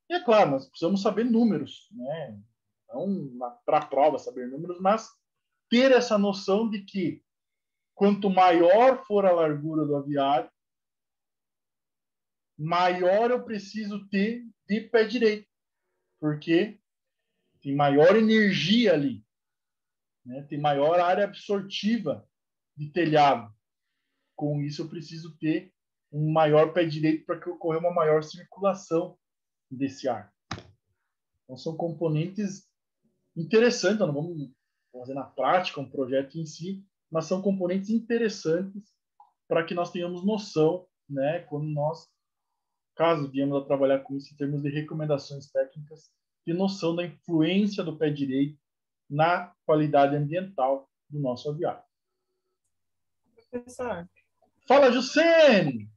E é claro, nós precisamos saber números, né? Não para a prova saber números, mas ter essa noção de que quanto maior for a largura do aviário, maior eu preciso ter de pé direito, porque tem maior energia ali, né? Tem maior área absortiva de telhado. Com isso, eu preciso ter um maior pé direito para que ocorra uma maior circulação desse ar. Então, são componentes interessantes, não vamos fazer na prática um projeto em si, mas são componentes interessantes para que nós tenhamos noção, né, quando nós, caso viemos a trabalhar com isso em termos de recomendações técnicas, ter noção da influência do pé direito na qualidade ambiental do nosso aviário. Professor, Fala, Jussene!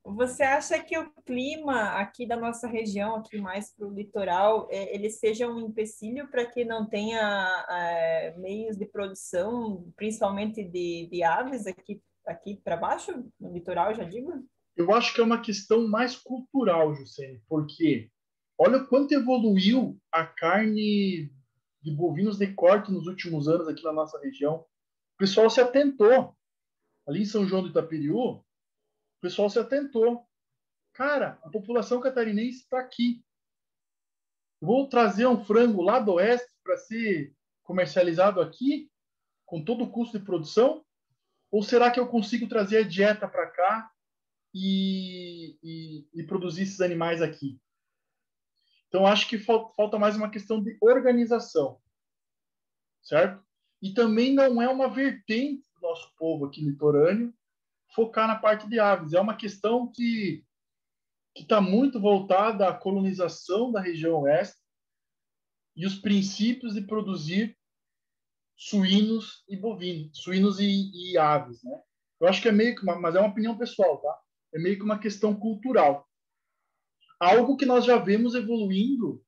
você acha que o clima aqui da nossa região, aqui mais para o litoral, ele seja um empecilho para que não tenha meios de produção, principalmente de aves aqui para baixo, no litoral, já digo? Eu acho que é uma questão mais cultural, Jussene, porque olha o quanto evoluiu a carne de bovinos de corte nos últimos anos aqui na nossa região. O pessoal se atentou. Ali em São João do Itaperiú, o pessoal se atentou. Cara, a população catarinense está aqui. Vou trazer um frango lá do oeste para ser comercializado aqui, com todo o custo de produção? Ou será que eu consigo trazer a dieta para cá e produzir esses animais aqui? Então, acho que falta mais uma questão de organização, certo? E também não é uma vertente do nosso povo aqui litorâneo focar na parte de aves. É uma questão que está muito voltada à colonização da região oeste e os princípios de produzir suínos e bovinos, suínos e aves, né? Eu acho que é meio que mas é uma opinião pessoal, tá? É meio que uma questão cultural. Algo que nós já vemos evoluindo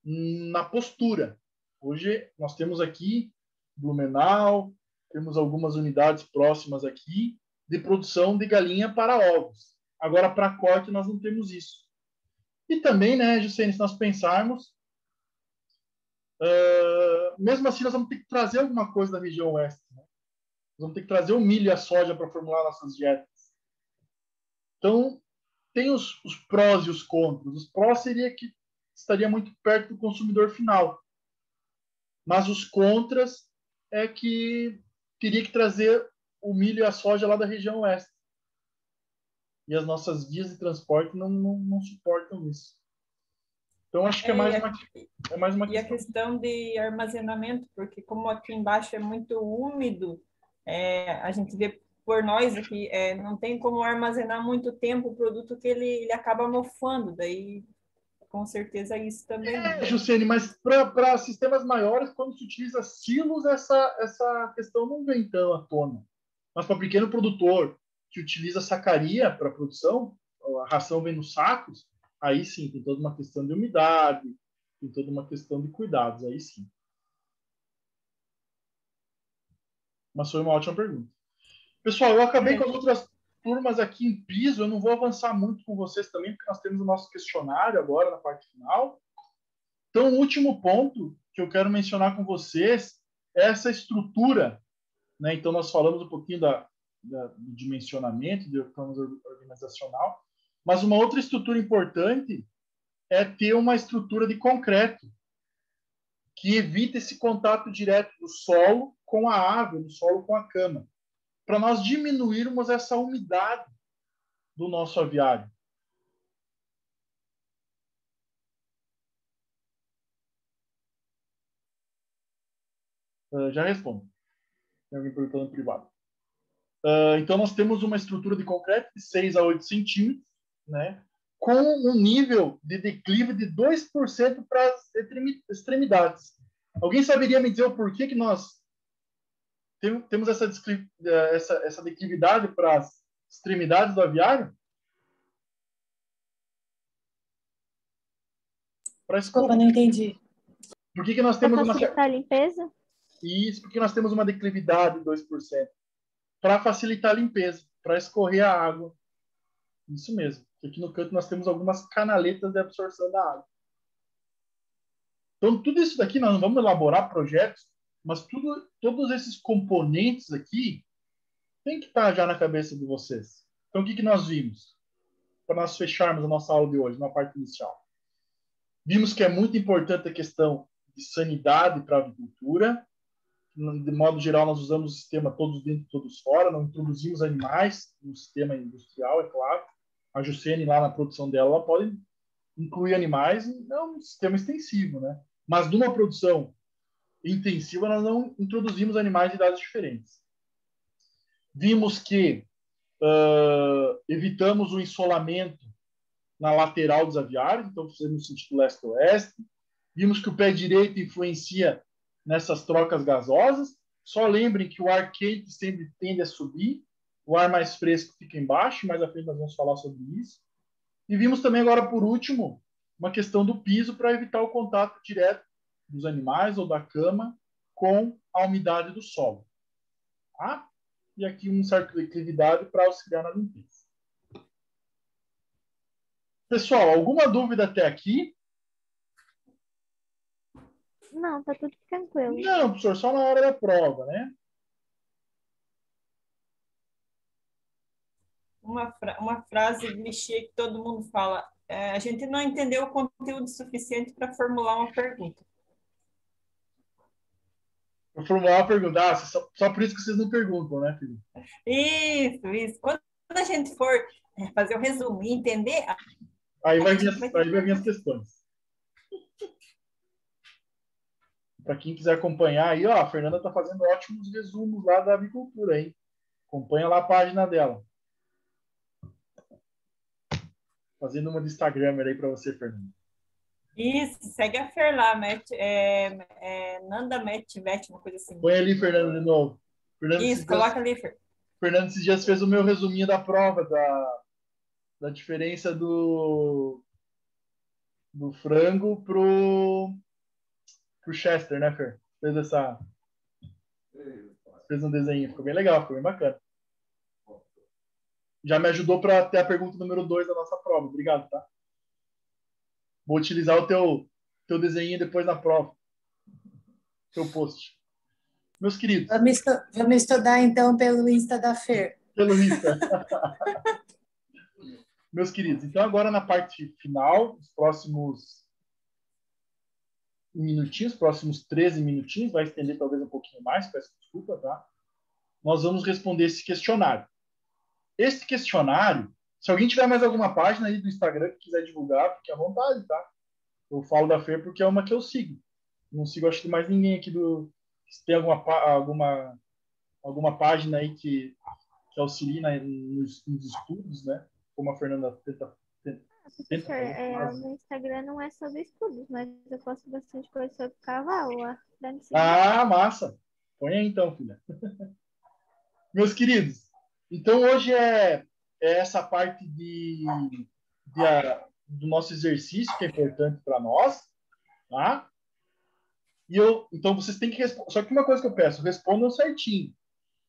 na postura. Hoje nós temos aqui Blumenau, temos algumas unidades próximas aqui de produção de galinha para ovos. Agora, para corte, nós não temos isso. E também, né, Juscelino, se nós pensarmos, mesmo assim, nós vamos ter que trazer alguma coisa da região oeste. Né? Nós vamos ter que trazer o milho e a soja para formular nossas dietas. Então, tem os prós e os contras. Os prós seria que estaria muito perto do consumidor final. Mas os contras é que teria que trazer o milho e a soja lá da região oeste. E as nossas vias de transporte não suportam isso. Então, acho que é mais uma questão. E a questão de armazenamento, porque como aqui embaixo é muito úmido, a gente vê por nós aqui, não tem como armazenar muito tempo o produto que ele acaba mofando, daí com certeza isso também. Jussiane, mas para sistemas maiores, quando se utiliza silos, essa questão não vem tão à tona. Mas para pequeno produtor que utiliza sacaria para produção, a ração vem nos sacos, aí sim, tem toda uma questão de umidade, tem toda uma questão de cuidados, aí sim. Mas foi uma ótima pergunta. Pessoal, eu acabei com as outras turmas aqui em piso, eu não vou avançar muito com vocês também, porque nós temos o nosso questionário agora na parte final. Então, o último ponto que eu quero mencionar com vocês é essa estrutura, né? Então, nós falamos um pouquinho do dimensionamento, do plano organizacional, mas uma outra estrutura importante é ter uma estrutura de concreto que evite esse contato direto do solo com a árvore, do solo com a cama, para nós diminuirmos essa umidade do nosso aviário. Já respondo. Tem alguém perguntando no privado. Então, nós temos uma estrutura de concreto de 6 a 8 centímetros, né, com um nível de declive de 2% para as extremidades. Alguém saberia me dizer o porquê que nós temos essa declividade para as extremidades do aviário? Desculpa, não entendi. Por que nós temos facilitar a limpeza? Isso, porque nós temos uma declividade de 2%. Para facilitar a limpeza, para escorrer a água. Isso mesmo. Aqui no canto nós temos algumas canaletas de absorção da água. Então, tudo isso daqui, nós não vamos elaborar projetos, mas todos esses componentes aqui tem que estar já na cabeça de vocês. Então, o que nós vimos? Para nós fecharmos a nossa aula de hoje, na parte inicial. Vimos que é muito importante a questão de sanidade para a avicultura. De modo geral, nós usamos o sistema todos dentro, todos fora, não introduzimos animais no sistema industrial, é claro. A Jussene, lá na produção dela, ela pode incluir animais é um sistema extensivo, né? Mas numa produção intensiva, nós não introduzimos animais de idades diferentes. Vimos que evitamos o ensolamento na lateral dos aviários, então fizemos no sentido leste-oeste. Vimos que o pé direito influencia nessas trocas gasosas. Só lembrem que o ar quente sempre tende a subir, o ar mais fresco fica embaixo, mais à frente nós vamos falar sobre isso. E vimos também agora, por último, uma questão do piso para evitar o contato direto dos animais ou da cama com a umidade do solo. Tá? E aqui uma certa liquididade para auxiliar na limpeza. Pessoal, alguma dúvida até aqui? Não, tá tudo tranquilo. Não, professor, só na hora da prova, né? Uma frase clichê que todo mundo fala. A gente não entendeu o conteúdo suficiente para formular uma pergunta. Vou formular uma pergunta. Só por isso que vocês não perguntam, né, filho? Isso. Quando a gente for fazer o resumo e entender... Aí vai vir as questões. Para quem quiser acompanhar aí, ó, a Fernanda está fazendo ótimos resumos lá da avicultura, hein? Acompanha lá a página dela. Fazendo uma de Instagram aí para você, Fernanda. Isso, segue a Fer lá, Nanda Vet, uma coisa assim. Põe ali, Fernanda, de novo. Isso, coloca ali, Fer. Fernando esses dias fez o meu resuminho da prova, da diferença do frango pro Chester, né, Fer? Fez um desenho, ficou bem legal, ficou bem bacana. Já me ajudou para ter a pergunta número 2 da nossa prova. Obrigado, tá? Vou utilizar o teu desenho depois na prova. Teu post. Meus queridos. Vamos estudar, então, pelo Insta da Fer. Pelo Insta. Meus queridos, então agora na parte final, os próximos minutinhos, próximos 13 minutinhos, vai estender talvez um pouquinho mais, peço desculpa, tá? Nós vamos responder esse questionário. Esse questionário, se alguém tiver mais alguma página aí do Instagram que quiser divulgar, fique à vontade, tá? Eu falo da Fer porque é uma que eu sigo. Não sigo, acho que mais ninguém aqui se tem alguma página aí que auxilie nos estudos, né? Como a Fernanda tenta Professor, o meu Instagram não é sobre estudos, mas eu posto bastante coisa sobre cavalo lá. Massa! Põe aí então, filha. Meus queridos, então hoje é essa parte do nosso exercício que é importante para nós, tá? Então vocês têm que responder. Só que uma coisa que eu peço, respondam certinho.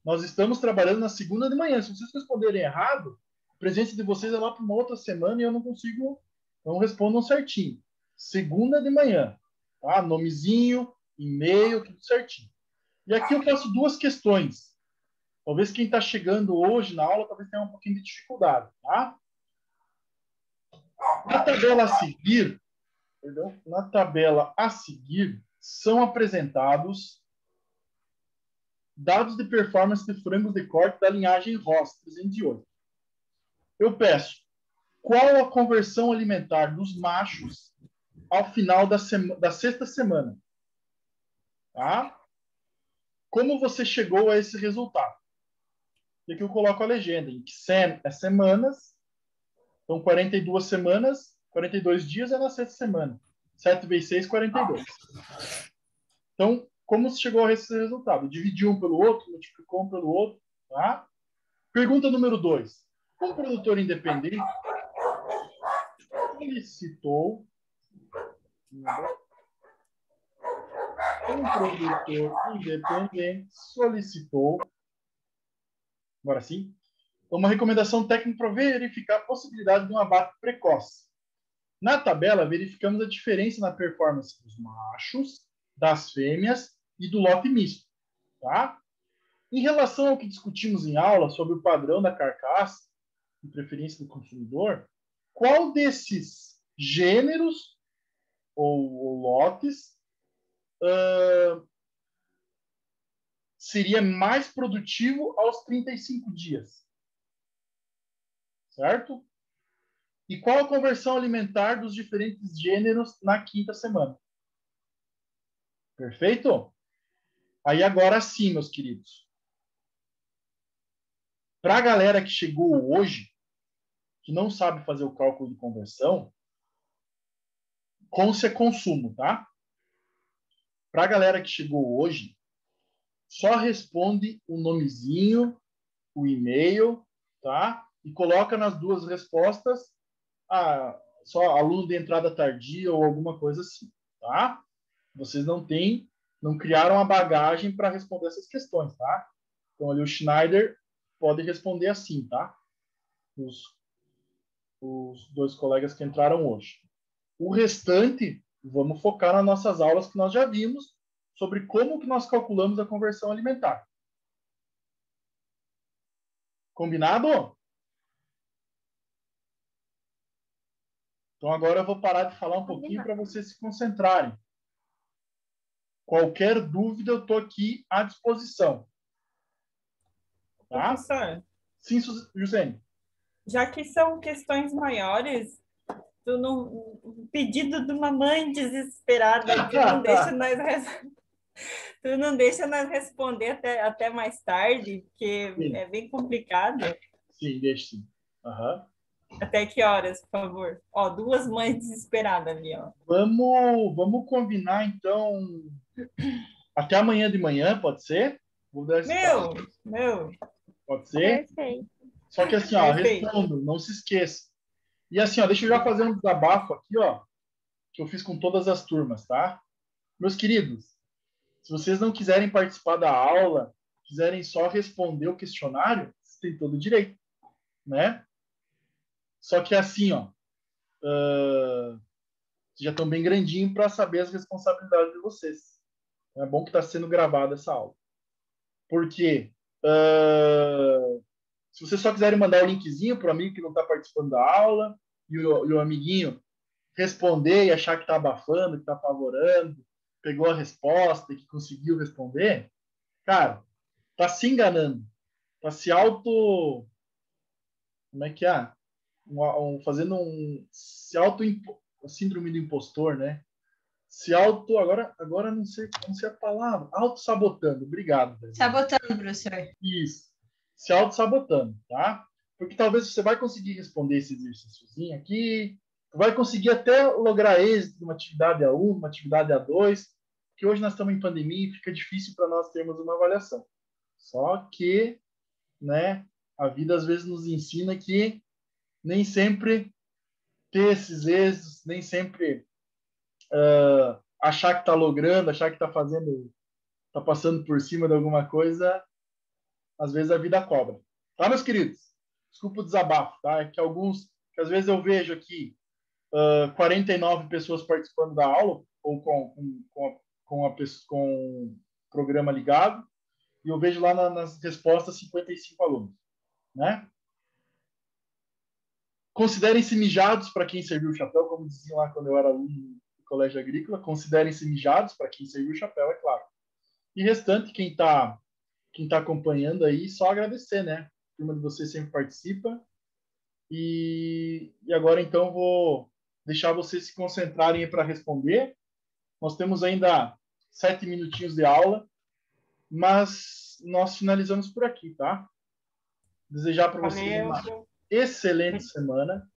Nós estamos trabalhando na segunda de manhã. Se vocês responderem errado, a presença de vocês é lá para uma outra semana e eu não consigo. Então respondam certinho. Segunda de manhã, tá? Nomezinho, e-mail, tudo certinho. E aqui eu faço 2 questões. Talvez quem está chegando hoje na aula talvez tenha um pouquinho de dificuldade, tá? Na tabela a seguir são apresentados dados de performance de frangos de corte da linhagem Ross 308. Eu peço, qual a conversão alimentar dos machos ao final da 6ª semana? Tá? Como você chegou a esse resultado? E aqui eu coloco a legenda, em que sem é semanas, então 42 semanas, 42 dias é na 6ª semana. 7 vezes 6, 42. Então, como você chegou a esse resultado? Dividiu um pelo outro, multiplicou um pelo outro. Tá? Pergunta número 2. Um produtor independente solicitou agora sim, uma recomendação técnica para verificar a possibilidade de um abate precoce. Na tabela, verificamos a diferença na performance dos machos, das fêmeas e do lote misto. Tá? Em relação ao que discutimos em aula sobre o padrão da carcaça e preferência do consumidor, qual desses gêneros ou lotes seria mais produtivo aos 35 dias? Certo? E qual a conversão alimentar dos diferentes gêneros na quinta semana? Perfeito? Aí agora sim, meus queridos. Para a galera que chegou hoje, que não sabe fazer o cálculo de conversão, cons é consumo, tá? Para a galera que chegou hoje, só responde o nomezinho, o e-mail, tá? E coloca nas duas respostas só aluno de entrada tardia ou alguma coisa assim, tá? Vocês não criaram a bagagem para responder essas questões, tá? Então ali o Schneider pode responder assim, tá? Os dois colegas que entraram hoje. O restante, vamos focar nas nossas aulas que nós já vimos sobre como que nós calculamos a conversão alimentar. Combinado? Então agora eu vou parar de falar um pouquinho para vocês se concentrarem. Qualquer dúvida, eu estou aqui à disposição. Tá? Professor, Sim, Juscelino. já que são questões maiores, um pedido de uma mãe desesperada que não deixa tu não deixa nós responder até mais tarde, porque Sim. É bem complicado. Sim, deixa sim. Uhum. Até que horas, por favor? Ó, duas mães desesperadas ali, ó. Vamos combinar, então, até amanhã de manhã, pode ser? Vou dar esse passo. Pode ser? Perfeito. Só que assim, ó, respondo, não se esqueça. E assim, ó, deixa eu já fazer um desabafo aqui, ó, que eu fiz com todas as turmas, tá? Meus queridos, se vocês não quiserem participar da aula, quiserem só responder o questionário, vocês têm todo o direito, né? Só que assim, ó, já estão bem grandinho para saber as responsabilidades de vocês. É bom que está sendo gravada essa aula. Porque se vocês só quiserem mandar o linkzinho para o amigo que não está participando da aula e o amiguinho responder e achar que está abafando, que está apavorando, pegou a resposta e que conseguiu responder, cara, tá se enganando. Tá se auto... Como é que é? Fazendo síndrome do impostor, né? Agora não sei a palavra. Auto-sabotando. Obrigado. Daniel. Sabotando, professor. Isso. Se auto-sabotando, tá? Porque talvez você vai conseguir responder esse exercíciozinho aqui, vai conseguir até lograr êxito numa atividade A1, uma atividade A2, porque hoje nós estamos em pandemia e fica difícil para nós termos uma avaliação. Só que, né, a vida às vezes nos ensina que nem sempre ter esses êxitos, nem sempre achar que está logrando, achar que está passando por cima de alguma coisa, às vezes a vida cobra. Tá, meus queridos? Desculpa o desabafo, tá? É que às vezes eu vejo aqui 49 pessoas participando da aula, ou com o programa ligado, e eu vejo lá nas respostas 55 alunos, né? Considerem-se mijados para quem serviu o chapéu, como diziam lá quando eu era aluno do colégio agrícola, considerem-se mijados para quem serviu o chapéu, é claro. E restante, quem tá acompanhando aí, só agradecer, né? A turma de vocês sempre participa. E agora, então, vou deixar vocês se concentrarem para responder. Nós temos ainda 7 minutinhos de aula, mas nós finalizamos por aqui, tá? Desejar para vocês uma excelente semana.